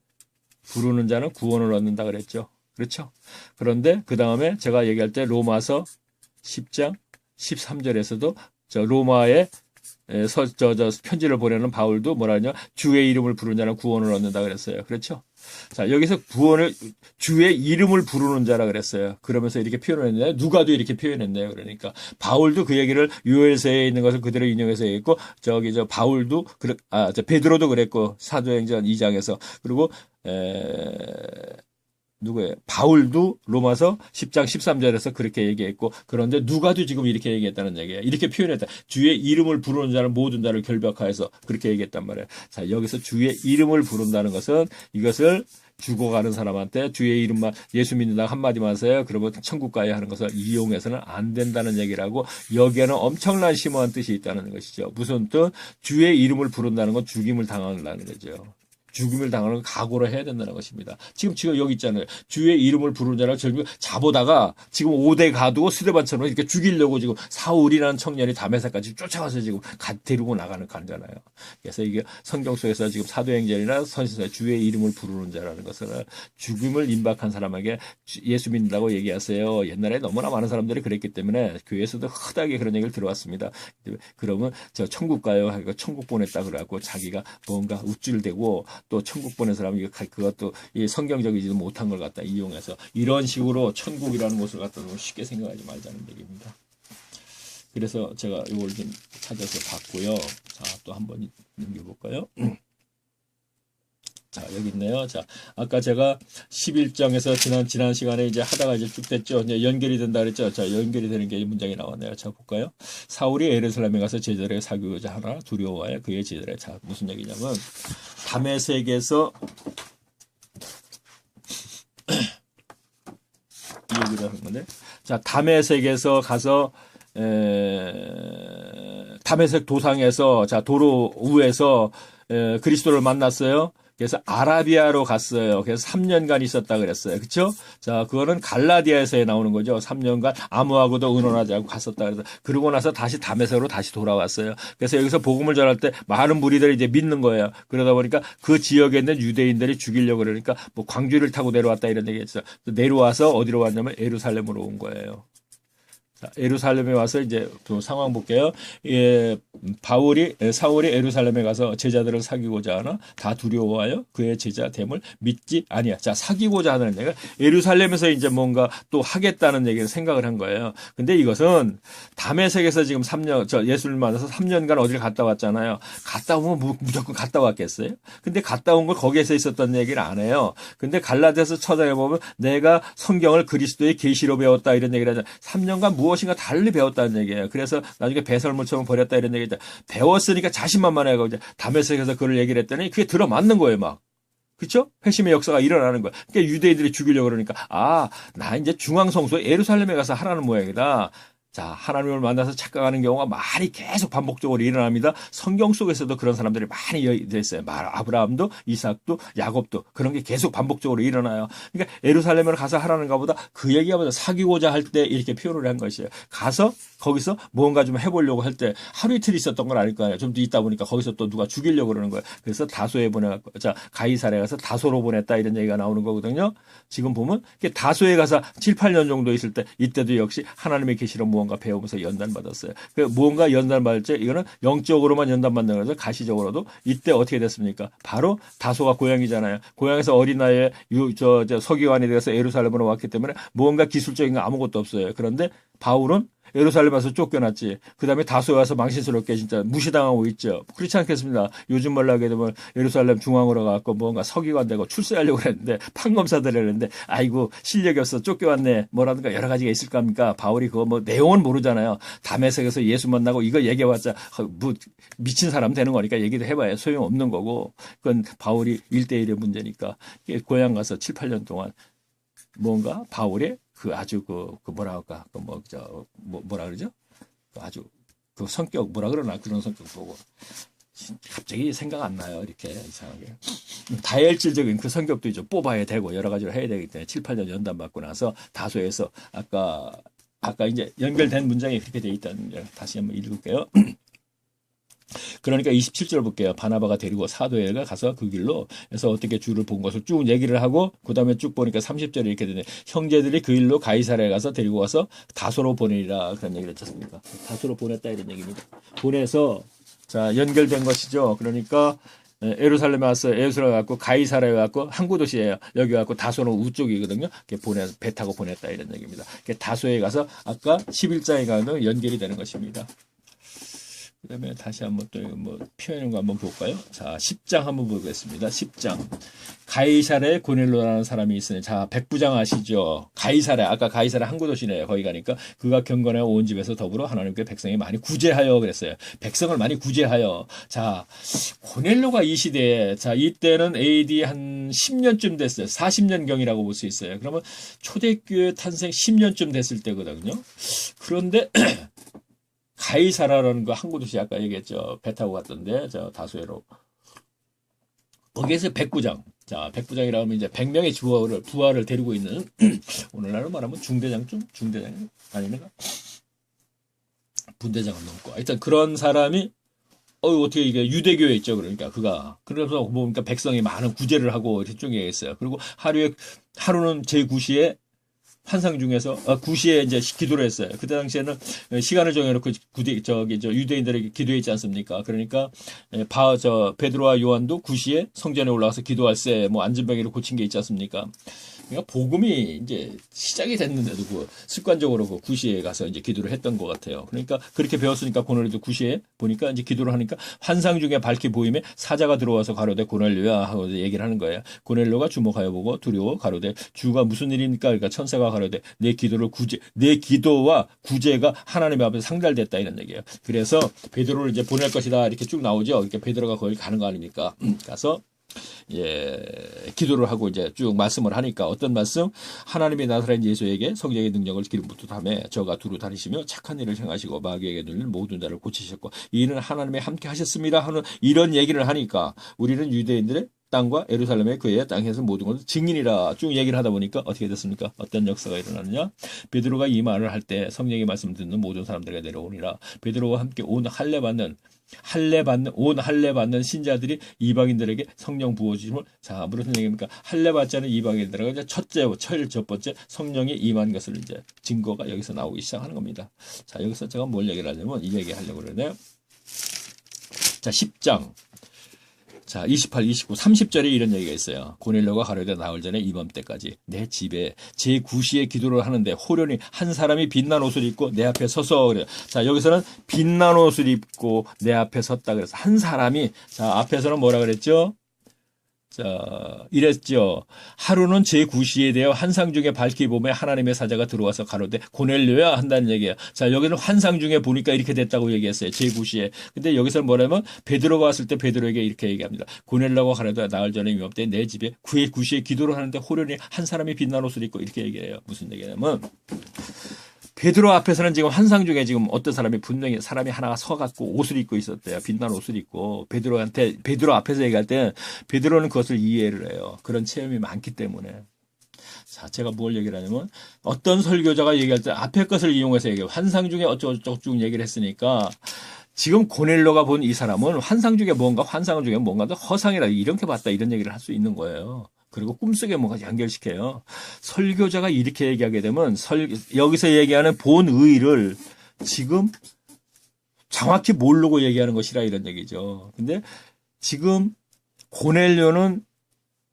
Speaker 1: 부르는 자는 구원을 얻는다 그랬죠. 그렇죠? 그런데 그 다음에 제가 얘기할 때 로마서 10장 13절에서도 로마에 편지를 보내는 바울도 뭐라 하냐? 주의 이름을 부르는 자는 구원을 얻는다 그랬어요. 그렇죠? 자, 여기서 주의 이름을 부르는 자라 그랬어요. 그러면서 이렇게 표현을 했는데, 누가도 이렇게 표현했네요. 그러니까, 바울도 그 얘기를 유엘서에 있는 것을 그대로 인용해서 얘기했고, 바울도, 베드로도 그랬고, 사도행전 2장에서, 그리고, 누구예요? 바울도 로마서 10장 13절에서 그렇게 얘기했고 그런데 누가도 지금 이렇게 얘기했다는 얘기예요. 이렇게 표현했다. 주의 이름을 부르는 자는 모든 자를 결박하여서 그렇게 얘기했단 말이에요. 자, 여기서 주의 이름을 부른다는 것은 이것을 죽어가는 사람한테 주의 이름만 예수 믿는다 한마디만 하세요. 그러면 천국 가야 하는 것을 이용해서는 안 된다는 얘기라고 여기에는 엄청난 심오한 뜻이 있다는 것이죠. 무슨 뜻? 주의 이름을 부른다는 건 죽임을 당한다는 거죠. 죽음을 당하는 각오를 해야 된다는 것입니다. 지금 여기 있잖아요. 주의 이름을 부르는 자를 젊은 잡아다가 지금 5대 가두고 스데반처럼 이렇게 죽이려고 지금 사울이라는 청년이 다메섹까지 쫓아가서 지금 데리고 나가는 간잖아요. 그래서 이게 성경 속에서 지금 사도행전이나 선지서에 주의 이름을 부르는 자라는 것은 죽음을 임박한 사람에게 예수 믿는다고 얘기하세요. 옛날에 너무나 많은 사람들이 그랬기 때문에 교회에서도 흔하게 그런 얘기를 들어왔습니다. 그러면 저 천국 가요 하고 천국 보냈다 그래갖고 자기가 뭔가 우쭐대고 또 천국 보낸 사람이 그것도 이 성경적이지도 못한 걸 갖다 이용해서 이런 식으로 천국이라는 것을 갖다 너무 쉽게 생각하지 말자는 얘기입니다. 그래서 제가 이걸 좀 찾아서 봤고요. 자, 또 한번 넘겨볼까요? 자, 여기 있네요. 자, 아까 제가 11장에서 지난 시간에 이제 하다가 이제 쭉 됐죠. 이제 연결이 된다 그랬죠. 자, 연결이 되는 게 이 문장이 나왔네요. 자, 볼까요? 사울이 예루살렘에 가서 제자들에게 사귀고자 하나 두려워하여 그의 제자들에게. 자, 무슨 얘기냐면 다메섹에서 이 얘기를 하는 건데. 자, 다메섹에서 가서 다메섹 도상에서 도로 우에서 그리스도를 만났어요. 그래서 아라비아로 갔어요. 그래서 3년간 있었다 그랬어요. 그렇죠? 자, 그거는 갈라디아에서 나오는 거죠. 3년간 아무하고도 의논하지 않고 갔었다 그래서 그러고 나서 다시 다메섹으로 다시 돌아왔어요. 그래서 여기서 복음을 전할 때 많은 무리들이 이제 믿는 거예요. 그러다 보니까 그 지역에 있는 유대인들이 죽이려고 그러니까 뭐 광주를 타고 내려왔다 이런 얘기했어요. 내려와서 어디로 왔냐면 예루살렘으로 온 거예요. 자, 예루살렘에 와서 이제 또 상황 볼게요. 사울이 예루살렘에 가서 제자들을 사귀고자 하나 다 두려워하여 그의 제자됨을 믿지 아니야. 자, 사귀고자 하는 얘기가 예루살렘에서 이제 뭔가 또 하겠다는 얘기를 생각을 한 거예요. 근데 이것은 다메섹에서 지금 3년, 예수를 만나서 3년간 어디를 갔다 왔잖아요. 갔다 오면 무조건 갔다 왔겠어요? 근데 갔다 온 걸 거기에서 있었던 얘기를 안 해요. 근데 갈라디아서 찾아보면 내가 성경을 그리스도의 계시로 배웠다 이런 얘기를 하잖아요. 3년간 무엇이
Speaker 2: 무엇인가 달리 배웠다는 얘기예요. 그래서 나중에 배설물처럼 버렸다 이런 얘기죠. 배웠으니까 자신만만해가지고 이제 다메섹에서 그걸 얘기를 했더니 그게 들어맞는 거예요, 막. 그쵸? 회심의 역사가 일어나는 거야. 그러니까 유대인들이 죽이려고 그러니까, 아, 나 이제 중앙성소 예루살렘에 가서 하라는 모양이다. 자, 하나님을 만나서 착각하는 경우가 많이 계속 반복적으로 일어납니다. 성경 속에서도 그런 사람들이 많이 있어요. 아브라함도, 이삭도, 야곱도 그런 게 계속 반복적으로 일어나요. 그러니까 예루살렘을 가서 하라는가 보다 그 얘기가 보다 사귀고자 할 때 이렇게 표현을 한 것이에요. 가서 거기서 뭔가 좀 해보려고 할 때 하루 이틀 있었던 건 아닐 거 아니에요. 좀 있다 보니까 거기서 또 누가 죽이려고 그러는 거예요. 그래서 다소에 보내갖고, 자, 가이사랴에 가서 다소로 보냈다 이런 얘기가 나오는 거거든요. 지금 보면 다소에 가서 7, 8년 정도 있을 때 이때도 역시 하나님의 계시로 무언가 배우면서 연단받았어요. 그 무언가 연단받을 때 이거는 영적으로만 연단받는 거죠. 가시적으로도 이때 어떻게 됐습니까? 바로 다소가 고향이잖아요. 고향에서 어린 나이에 서기관이 되어서 예루살렘으로 왔기 때문에 무언가 기술적인 거 아무것도 없어요. 그런데 바울은 예루살렘에서 쫓겨났지. 그 다음에 다소에 와서 망신스럽게 진짜 무시당하고 있죠. 그렇지 않겠습니다. 요즘 말로 하게 되면 예루살렘 중앙으로 가고 뭔가 서기관 되고 출세하려고 그랬는데 판검사들 했는데 아이고 실력이 없어 쫓겨왔네. 뭐라든가 여러 가지가 있을 겁니까? 바울이 그거 뭐 내용은 모르잖아요. 다메섹에서 예수 만나고 이거 얘기해봤자 뭐 미친 사람 되는 거니까 얘기도 해봐야 소용없는 거고 그건 바울이 1대1의 문제니까 고향 가서 7, 8년 동안 뭔가 바울의 그 아주 뭐라 할까 뭐라 그러죠? 아주 그 성격 뭐라 그러나 그런 성격 보고 갑자기 생각 안 나요. 이렇게 이상하게 다혈질적인 그 성격도 이제 뽑아야 되고 여러 가지로 해야 되기 때문에 7, 8년 연단 받고 나서 다소에서 아까 이제 연결된 문장이 그렇게 돼 있다는 게 다시 한번 읽을게요. 그러니까 27절 볼게요. 바나바가 데리고 사도에가 가서 그 길로 해서 어떻게 주를 본 것을 쭉 얘기를 하고 그 다음에 쭉 보니까 30절에 이렇게 되네. 형제들이 그 일로 가이사랴에 가서 데리고 와서 다소로 보내리라 그런 얘기를 했습니까? 다소로 보냈다 이런 얘기입니다. 보내서 자 연결된 것이죠. 그러니까 예루살렘에 와서 예루살렘에 왔고 가이사랴에 왔고 항구 도시예요. 여기 왔고 다소는 우쪽이거든요. 배 타고 보냈다 이런 얘기입니다. 다소에 가서 아까 11장에 가면 연결이 되는 것입니다. 그 다음에 다시 한번 또 뭐 표현한 거 한번 볼까요? 자, 10장 한번 보겠습니다. 10장. 가이사랴에 고넬로라는 사람이 있으니, 자, 백부장 아시죠? 가이사랴, 아까 가이사랴 항구 도시네요. 거기 가니까 그가 경건하여 온 집에서 더불어 하나님께 백성이 많이 구제하여 그랬어요. 백성을 많이 구제하여. 자, 고넬로가 이 시대에, 자, 이때는 AD 한 10년쯤 됐어요. 40년경이라고 볼 수 있어요. 그러면 초대교회 탄생 10년쯤 됐을 때거든요. 그런데 가이사라라는 거 항구 도시 아까 얘기했죠. 배 타고 갔던데 저 다소에로 거기에서 백부장. 자, 백부장이라고 하면 이제 100명의 부하를 데리고 있는 오늘날로 말하면 중대장쯤 중대장 아니면가 분대장은 넘고 하여튼 그런 사람이 어떻게 이게 유대교에 있죠. 그러니까 그가 그래서 보니까 백성이 많은 구제를 하고 이렇게 쭉 얘기했어요. 그리고 하루는 제9시에 환상 중에서 9시에 이제 기도를 했어요. 그때 당시에는 시간을 정해놓고 유대인들에게 기도했지 않습니까? 그러니까 베드로와 요한도 9시에 성전에 올라가서 기도할세 뭐 안전병이를 고친 게 있지 않습니까? 그러니까 복음이 이제 시작이 됐는데도 습관적으로 9시에 가서 이제 기도를 했던 것 같아요. 그러니까 그렇게 배웠으니까 고넬료도 9시에 보니까 이제 기도를 하니까 환상 중에 밝히 보임에 사자가 들어와서 가로되 고넬료야 하고 얘기를 하는 거예요. 고넬료가 주목하여 보고 두려워 가로되 주가 무슨 일입니까? 그러니까 천사가 가로되 내 기도와 구제가 하나님 앞에 상달됐다 이런 얘기예요. 그래서 베드로를 이제 보낼 것이다 이렇게 쭉 나오죠. 그러니까 베드로가 거기 가는 거 아닙니까? 가서 기도를 하고 이제 쭉 말씀을 하니까 어떤 말씀? 하나님이 나사렛 예수에게 성령의 능력을 기름 붓듯하며 저가 두루 다니시며 착한 일을 행하시고 마귀에게 눌린 모든 자를 고치셨고 이는 하나님이 함께 하셨습니다 하는 이런 얘기를 하니까 우리는 유대인들의 땅과 예루살렘의 그의 땅에서 모든 것을 증인이라 쭉 얘기를 하다 보니까 어떻게 됐습니까? 어떤 역사가 일어났느냐? 베드로가 이 말을 할 때 성령의 말씀을 듣는 모든 사람들에게 내려오니라. 베드로와 함께 온 할례 받는 신자들이 이방인들에게 성령 부어주심을 자 무슨 얘기입니까? 할례 받지 않은 이방인들에게 첫 번째 성령이 임한 것을 이제 증거가 여기서 나오기 시작하는 겁니다. 자 여기서 제가 뭘 얘기를 하냐면 이 얘기 하려고 그러네요. 자 10장 자 28, 29, 30절에 이런 얘기가 있어요. 고넬료가 가로되 나올 전에 이맘때까지 내 집에 제9시에 기도를 하는데 호련히 한 사람이 빛난 옷을 입고 내 앞에 서서 그래요. 자 여기서는 빛난 옷을 입고 내 앞에 섰다 그래서 한 사람이 자 앞에서는 뭐라 그랬죠? 자, 이랬죠. 하루는 제9시에 되어 환상 중에 밝히 보매 하나님의 사자가 들어와서 가로되 고넬료야 한다는 얘기예요. 자, 여기는 환상 중에 보니까 이렇게 됐다고 얘기했어요. 제9시에. 근데 여기서 뭐냐면 베드로가 왔을 때 베드로에게 이렇게 얘기합니다. 고넬료가 가로되 나흘 전에 위험때 내 집에 9시에 기도를 하는데 호련히 한 사람이 빛난 옷을 입고 이렇게 얘기해요. 무슨 얘기냐면 베드로 앞에서는 지금 환상 중에 지금 어떤 사람이 분명히 사람이 하나가 서갖고 옷을 입고 있었대요. 빛난 옷을 입고 베드로 앞에서 얘기할 때 베드로는 그것을 이해를 해요. 그런 체험이 많기 때문에. 자, 제가 뭘 얘기를 하냐면 어떤 설교자가 얘기할 때 앞에 것을 이용해서 얘기해요. 환상 중에 어쩌고저쩌고 쭉 얘기를 했으니까 지금 고넬로가 본 이 사람은 환상 중에 환상 중에 뭔가 더 허상이라 이렇게 봤다 이런 얘기를 할 수 있는 거예요. 그리고 꿈속에 뭔가 연결시켜요. 설교자가 이렇게 얘기하게 되면 여기서 얘기하는 본의를 지금 정확히 모르고 얘기하는 것이라 이런 얘기죠. 근데 지금 고넬료는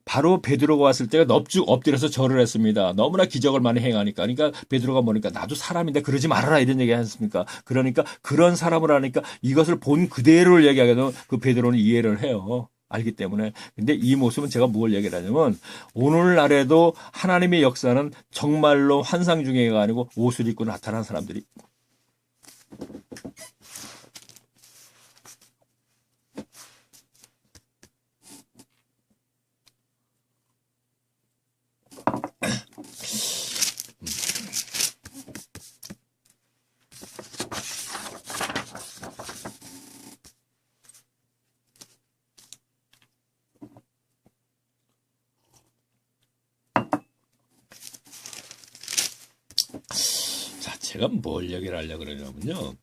Speaker 2: 바로 베드로가 왔을 때 넙죽 엎드려서 절을 했습니다. 너무나 기적을 많이 행하니까. 그러니까 베드로가 뭐니까 나도 사람인데 그러지 말아라 이런 얘기 않습니까? 그러니까 그런 사람을 하니까 이것을 본 그대로를 얘기하게 되면 그 베드로는 이해를 해요. 알기 때문에. 근데 이 모습은 제가 뭘 얘기를 하냐면 오늘날에도 하나님의 역사는 정말로 환상 중에가 아니고 옷을 입고 나타난 사람들이 자, 제가 뭘 얘기를 하려고 그러냐면요.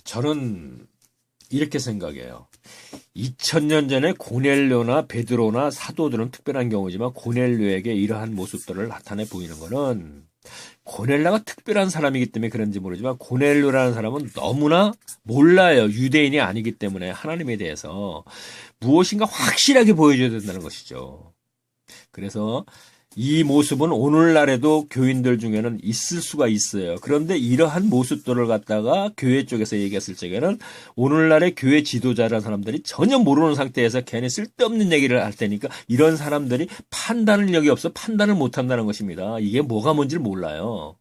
Speaker 2: 저는 이렇게 생각해요. 2000년 전에 고넬료나 베드로나 사도들은 특별한 경우지만 고넬료에게 이러한 모습들을 나타내 보이는 것은 고넬료가 특별한 사람이기 때문에 그런지 모르지만 고넬료라는 사람은 너무나 몰라요. 유대인이 아니기 때문에 하나님에 대해서 무엇인가 확실하게 보여줘야 된다는 것이죠. 그래서 이 모습은 오늘날에도 교인들 중에는 있을 수가 있어요. 그런데 이러한 모습들을 갖다가 교회 쪽에서 얘기했을 적에는 오늘날의 교회 지도자라는 사람들이 전혀 모르는 상태에서 괜히 쓸데없는 얘기를 할 테니까 이런 사람들이 판단력이 없어 판단을 못한다는 것입니다. 이게 뭐가 뭔지를 몰라요.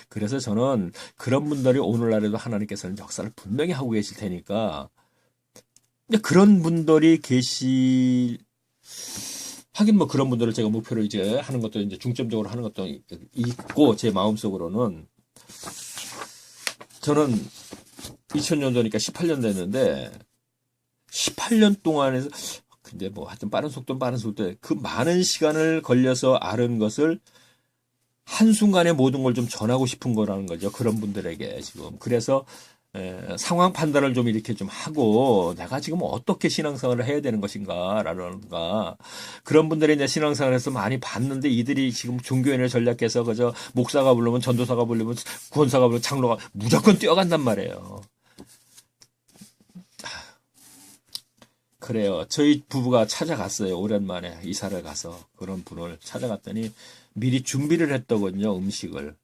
Speaker 2: 그래서 저는 그런 분들이 오늘날에도 하나님께서는 역사를 분명히 하고 계실 테니까 그런 분들이 하긴 뭐 그런 분들을 제가 목표로 이제 하는 것도 이제 중점적으로 하는 것도 있고 제 마음속으로는 저는 2000년도니까 18년 됐는데 18년 동안에서 근데 뭐 하여튼 빠른 속도에 그 많은 시간을 걸려서 아는 것을 한순간에 모든 걸 좀 전하고 싶은 거라는 거죠. 그런 분들에게 지금. 그래서 상황 판단을 좀 이렇게 좀 하고 내가 지금 어떻게 신앙생활을 해야 되는 것인가라는가 그런 분들이 이제 신앙생활에서 많이 봤는데 이들이 지금 종교인을 전략해서 그저 목사가 부르면 전도사가 부르면 권사가 부르면 장로가 무조건 뛰어간단 말이에요. 그래요. 저희 부부가 찾아갔어요. 오랜만에 이사를 가서 그런 분을 찾아갔더니 미리 준비를 했더군요. 음식을.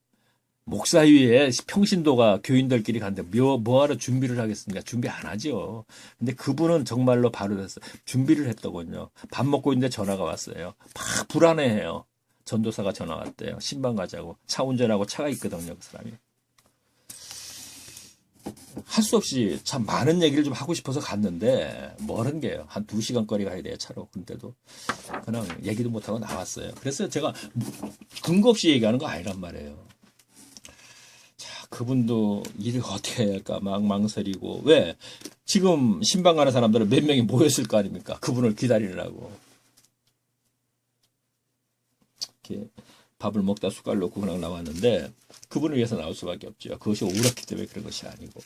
Speaker 2: 목사위에 평신도가 교인들끼리 갔는데 뭐하러 준비를 하겠습니까? 준비 안 하죠. 근데 그분은 정말로 바로 됐어요. 준비를 했더군요. 밥 먹고 있는데 전화가 왔어요. 막 불안해해요. 전도사가 전화 왔대요. 신방 가자고. 차 운전하고 차가 있거든요. 그 사람이. 할 수 없이 참 많은 얘기를 좀 하고 싶어서 갔는데 멀은 게요. 한 2시간 거리 가야 돼요. 차로. 근데도 그냥 얘기도 못하고 나왔어요. 그래서 제가 근거 없이 얘기하는 거 아니란 말이에요. 그분도 일을 어떻게 해야 할까 막 망설이고 왜 지금 신방 가는 사람들은 몇 명이 모였을 거 아닙니까? 그분을 기다리느라고 이렇게 밥을 먹다 숟갈 놓고 그냥 나왔는데 그분을 위해서 나올 수밖에 없죠. 그것이 옳았기 때문에 그런 것이 아니고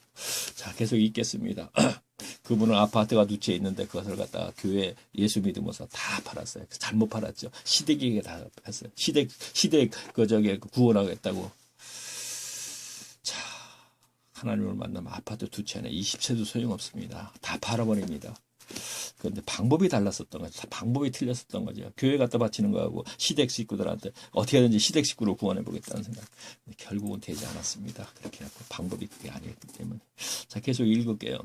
Speaker 2: 자 계속 읽겠습니다. 그분은 아파트가 두 채 있는데 그것을 갖다가 교회 예수 믿으면서 다 팔았어요. 잘못 팔았죠. 시댁에게 다 했어요. 시댁 구원하겠다고. 하나님을 만나면 아파트 2채는 20채도 소용없습니다. 다 팔아버립니다. 그런데 방법이 달랐었던 거죠. 방법이 틀렸었던 거죠. 교회 갖다 바치는 거하고 시댁 식구들한테 어떻게든지 시댁 식구로 구원해 보겠다는 생각. 결국은 되지 않았습니다. 그렇게 해서 방법이 그게 아니었기 때문에. 자, 계속 읽을게요.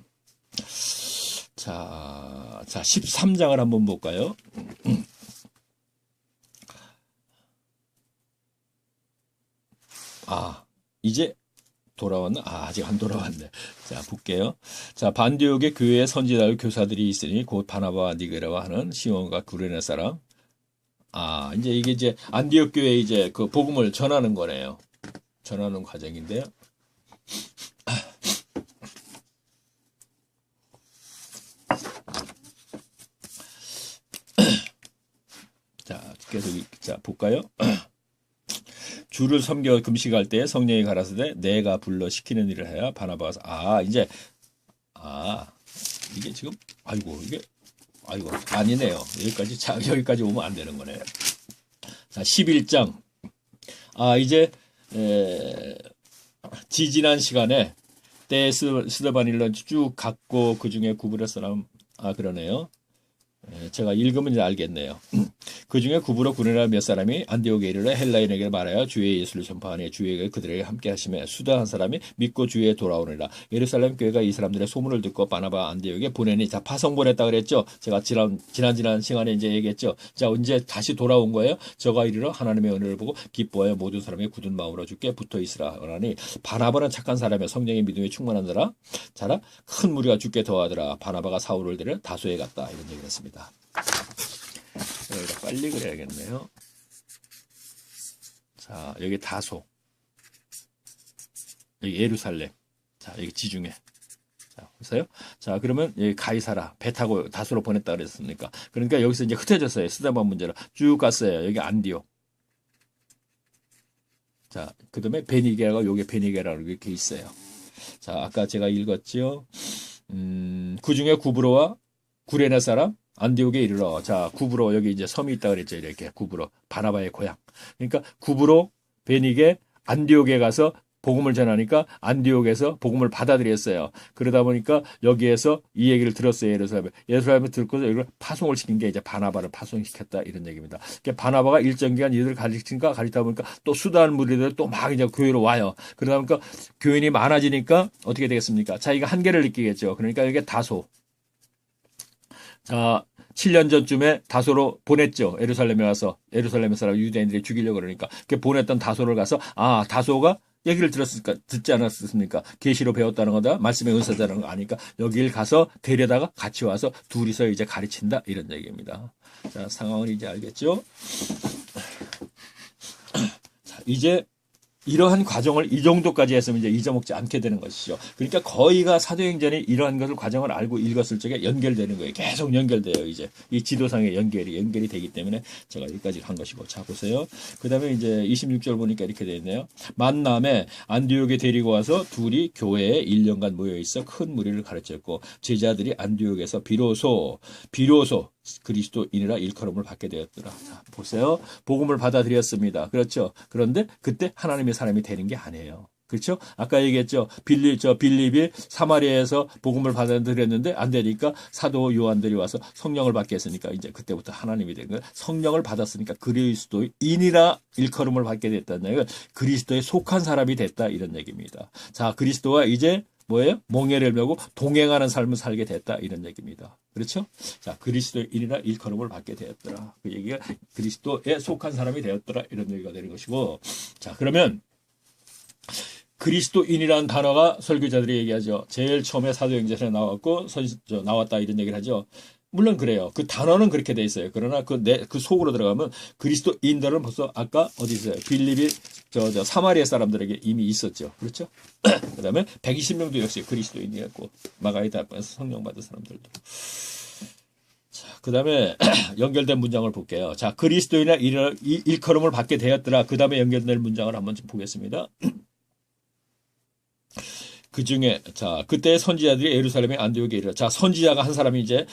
Speaker 2: 자, 13장을 한번 볼까요? 이제 돌아왔나? 아직 안 돌아왔네. 자, 볼게요. 자, 반디옥의 교회에 선지자들 교사들이 있으니 곧 바나바와 니게라와 하는 시몬과 구레네 사람. 이제 안디옥 교회에 이제 그 복음을 전하는 거네요. 전하는 과정인데요. 자, 계속 볼까요? 주를 섬겨 금식할 때 성령이 가라사대 내가 불러 시키는 일을 해야 바나바가 이게 지금 이게 아니네요. 여기까지 오면 안 되는 거네요. 자, 11장. 이제 지지난 시간에 때 스데반일론 쭉 갖고 그 중에 구부려 사람 그러네요. 제가 읽으면 이제 알겠네요. 그 중에 구부로 구레나 몇 사람이 안디옥에 이르러 헬라인에게 말하여 주의 예수를 전파하니 주에게 그들에게 함께 하시며 수다 한 사람이 믿고 주에 돌아오느라 예루살렘 교회가 이 사람들의 소문을 듣고 바나바 안디옥에 보내니 자 파송 보냈다 그랬죠. 제가 지난 시간에 이제 얘기했죠. 자 이제 다시 돌아온 거예요. 저가 이르러 하나님의 은혜를 보고 기뻐하여 모든 사람이 굳은 마음으로 주께 붙어 있으라 하니 바나바는 착한 사람의 성령의 믿음에 충만한 자라 큰 무리가 주께 더하더라. 바나바가 사울을 데려 다소에 갔다 이런 얘기를 했습니다. 여기다 빨리 그려야겠네요. 자, 여기 다소. 여기 예루살렘. 자, 여기 지중해. 자, 보세요. 자, 그러면 여기 가이사라. 배 타고 다소로 보냈다 그랬습니까? 그러니까 여기서 이제 흩어졌어요. 스데반 문제로. 쭉 갔어요. 여기 안디옥. 자, 그 다음에 베니게라가 여기 베니게라로 이렇게 있어요. 자, 아까 제가 읽었죠. 그 중에 구브로와 구레네 사람 안디옥에 이르러. 자, 구브로 여기 이제 섬이 있다 그랬죠. 이렇게 구브로 바나바의 고향. 그러니까 구브로 베니게 안디옥에 가서 복음을 전하니까 안디옥에서 복음을 받아들였어요. 그러다 보니까 여기에서 이 얘기를 들었어요. 예루살렘을 듣고서 이걸 파송을 시킨 게 이제 바나바를 파송시켰다 이런 얘기입니다. 그러니까 바나바가 일정 기간 이들을 가르치다 보니까 또 수다한 무리들 또 막 이제 교회로 와요. 그러다 보니까 교인이 많아지니까 어떻게 되겠습니까? 자기가 한계를 느끼겠죠. 그러니까 이게 다소. 자, 7년 전쯤에 다소로 보냈죠. 예루살렘에 와서 예루살렘 사람 유대인들이 죽이려고 그러니까 그 보냈던 다소를 가서 다소가 얘기를 듣지 않았습니까? 계시로 배웠다는 거다. 말씀의 은사자라는 거 아니까 여길 가서 데려다가 같이 와서 둘이서 이제 가르친다 이런 얘기입니다. 자, 상황을 이제 알겠죠? 자, 이제 이러한 과정을 이 정도까지 했으면 이제 잊어먹지 않게 되는 것이죠. 그러니까 거의가 사도행전이 이러한 것을 과정을 알고 읽었을 적에 연결되는 거예요. 계속 연결돼요. 이제 이 지도상의 연결이 되기 때문에 제가 여기까지 한 것이고. 자, 보세요. 그 다음에 이제 26절 보니까 이렇게 되어 있네요. 만남에 안디옥에 데리고 와서 둘이 교회에 1년간 모여 있어 큰 무리를 가르쳤고 제자들이 안디옥에서 비로소 그리스도인이라 일컬음을 받게 되었더라. 자, 보세요. 복음을 받아들였습니다. 그렇죠. 그런데 그때 하나님의 사람이 되는 게 아니에요. 그렇죠? 아까 얘기했죠. 빌립이 사마리아에서 복음을 받아들였는데 안 되니까 사도 요한들이 와서 성령을 받게 했으니까 이제 그때부터 하나님이 된 거예요. 성령을 받았으니까 그리스도인이라 일컬음을 받게 됐다는 얘기는 그리스도에 속한 사람이 됐다 이런 얘기입니다. 자, 그리스도와 이제 뭐예요? 몽해를 메고 동행하는 삶을 살게 됐다 이런 얘기입니다. 그렇죠? 자, 그리스도인이라 일컬음을 받게 되었더라. 그 얘기가 그리스도에 속한 사람이 되었더라 이런 얘기가 되는 것이고. 자, 그러면 그리스도인이라는 단어가 설교자들이 얘기하죠. 제일 처음에 사도행전에 나왔다 이런 얘기를 하죠. 물론 그래요. 그 단어는 그렇게 돼 있어요. 그러나 그 속으로 들어가면 그리스도인들은 벌써 아까 어디 있어요? 빌립이 사마리아 사람들에게 이미 있었죠. 그렇죠? 그 다음에 120명도 역시 그리스도인이었고 마가이다에서 성령 받은 사람들도. 자, 그 다음에 연결된 문장을 볼게요. 자, 그리스도인이라 일컬음을 받게 되었더라. 그 다음에 연결된 문장을 한번 좀 보겠습니다. 그 중에, 자, 그때 선지자들이 예루살렘의 안디옥에 이르러, 자, 선지자가 한 사람이 이제,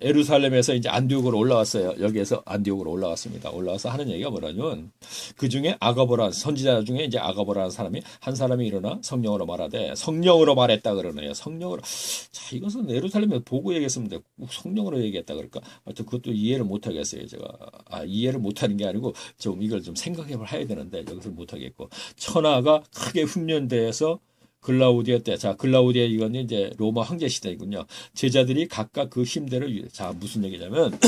Speaker 2: 예루살렘에서 이제 안디옥으로 올라왔어요. 여기에서 안디옥으로 올라왔습니다. 올라와서 하는 얘기가 뭐냐면, 그 중에 아가보라, 선지자 중에 이제 아가보라는 사람이, 한 사람이 일어나 성령으로 말하되, 성령으로 말했다 그러네요. 성령으로. 자, 이것은 예루살렘에 보고 얘기했으면 돼. 성령으로 얘기했다 그럴까? 하여튼 그것도 이해를 못 하겠어요. 제가. 이해를 못 하는 게 아니고, 좀 이걸 좀 생각해 봐야 되는데, 여기서 못 하겠고. 천하가 크게 훈련돼서 글라우디아 때, 자, 글라우디아 이건 이제 로마 황제 시대이군요. 제자들이 각각 그 힘대로, 자, 무슨 얘기냐면,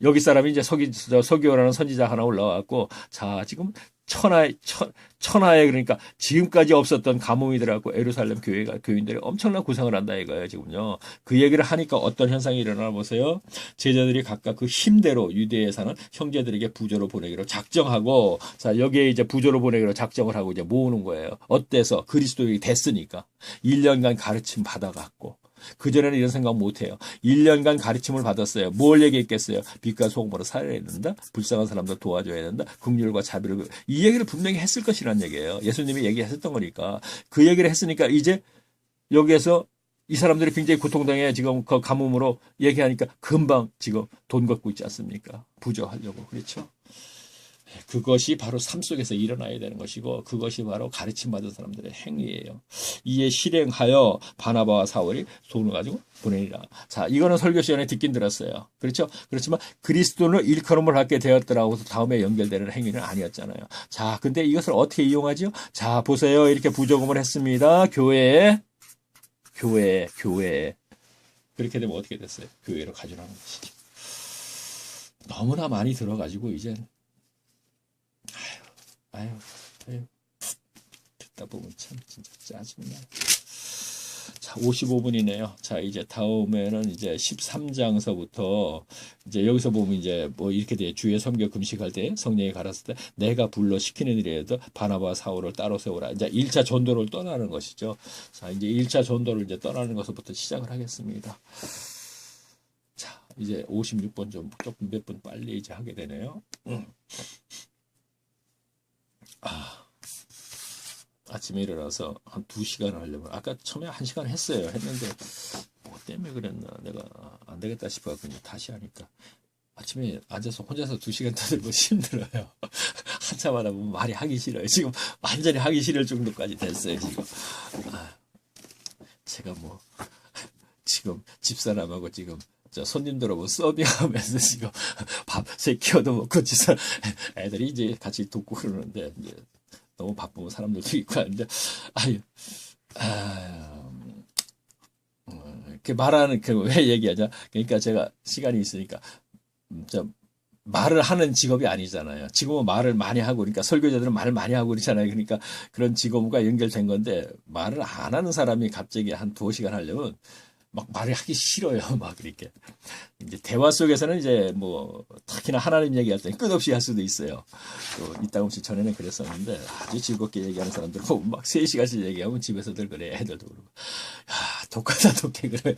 Speaker 2: 여기 사람이 이제 서기오라는 선지자 하나 올라왔고, 자, 지금 천하에 그러니까 지금까지 없었던 가뭄이 들어갖고 에루살렘 교인들이 엄청난 고생을 한다 이거예요, 지금요. 그 얘기를 하니까 어떤 현상이 일어나 보세요. 제자들이 각각 그 힘대로 유대에 사는 형제들에게 부조로 보내기로 작정하고, 자, 여기에 이제 부조로 보내기로 작정을 하고 이제 모으는 거예요. 어때서? 그리스도인이 됐으니까. 1년간 가르침 받아갖고. 그전에는 이런 생각 못해요. 1년간 가르침을 받았어요. 뭘 얘기했겠어요? 빛과 소금으로 살아야 된다. 불쌍한 사람들 도와줘야 된다. 긍휼과 자비를. 이 얘기를 분명히 했을 것이라는 얘기예요. 예수님이 얘기했었던 거니까. 그 얘기를 했으니까 이제 여기에서 이 사람들이 굉장히 고통당해 지금 그 가뭄으로 얘기하니까 금방 지금 돈 걷고 있지 않습니까? 부조하려고. 그렇죠? 그것이 바로 삶 속에서 일어나야 되는 것이고, 그것이 바로 가르침 받은 사람들의 행위예요. 이에 실행하여 바나바와 사울이 손을 가지고 보내니라. 자, 이거는 설교 시간에 듣긴 들었어요. 그렇죠? 그렇지만 그리스도를 일컬음을 하게 되었더라고 해서 다음에 연결되는 행위는 아니었잖아요. 자, 근데 이것을 어떻게 이용하죠? 자, 보세요. 이렇게 부조금을 했습니다. 교회에. 그렇게 되면 어떻게 됐어요? 교회로 가져가는 것이죠. 너무나 많이 들어가지고 이제 아유, 듣다 보면 참 진짜 짜증나. 자, 55분이네요. 자, 이제 다음에는 이제 13장서부터 이제 여기서 보면 이제 뭐 이렇게 돼. 주의 섬겨 금식할 때 성령이 가라사대 내가 불러 시키는 일이라도 바나바 사울을 따로 세우라. 이제 1차 전도를 떠나는 것이죠. 자, 이제 1차 전도를 이제 떠나는 것부터 시작을 하겠습니다. 자, 이제 56번 좀 조금 몇 분 빨리 이제 하게 되네요. 아침에 일어나서 한 2시간을 하려면 아까 처음에 1시간 했어요. 했는데 뭐 때문에 그랬나 내가 안 되겠다 싶어서 그냥 다시 하니까 아침에 앉아서 혼자서 2시간 떠들고 힘들어요. 한참 하다 보면 말이 하기 싫어요. 지금 완전히 하기 싫을 정도까지 됐어요. 지금 제가 뭐 지금 집사람하고 지금 저 손님들하고 서빙하면서 지금 밥 3끼 얻어먹고 집사 애들이 이제 같이 돕고 그러는데 이제 너무 바쁘면 사람들도 있고 하는데 이렇게 말하는 그 왜 얘기하냐? 그러니까 제가 시간이 있으니까 좀 말을 하는 직업이 아니잖아요. 지금은 말을 많이 하고 그러니까 설교자들은 말을 많이 하고 그러잖아요. 그러니까 그런 직업과 연결된 건데 말을 안 하는 사람이 갑자기 한 2시간 하려면 막 말을 하기 싫어요. 막 그렇게. 이제 대화 속에서는 이제 뭐 특히나 하나님 얘기할 때 끝없이 할 수도 있어요. 또 이따금씩 전에는 그랬었는데 아주 즐겁게 얘기하는 사람들 보면 막 3시간씩 얘기하면 집에서들 그래. 애들도 그러고. 야, 독하다 독해 그래요.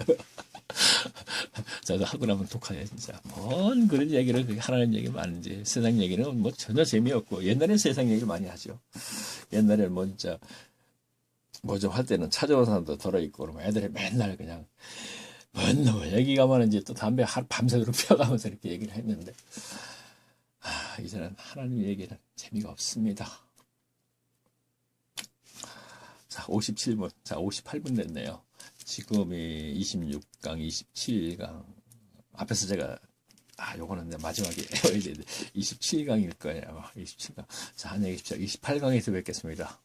Speaker 2: 저도 하고 나면 독하네 진짜. 뭔 그런 얘기를 그렇게 하나님 얘기 많은지 세상 얘기는 뭐 전혀 재미없고 옛날엔 세상 얘기를 많이 하죠. 옛날에는 뭐 진짜 뭐 좀 할 때는 찾아온 사람도 덜어있고 그러면 애들이 맨날 그냥 뭔 얘기가 많은지 또 담배 밤새도록 피워가면서 이렇게 얘기를 했는데 이제는 하나님 얘기는 재미가 없습니다. 자, 57분, 자, 58분 됐네요. 지금이 26강, 27강 앞에서 제가 요거는 마지막에 27강일 거예요. 아마 27강. 자, 안녕히 계십시오. 28강에서 뵙겠습니다.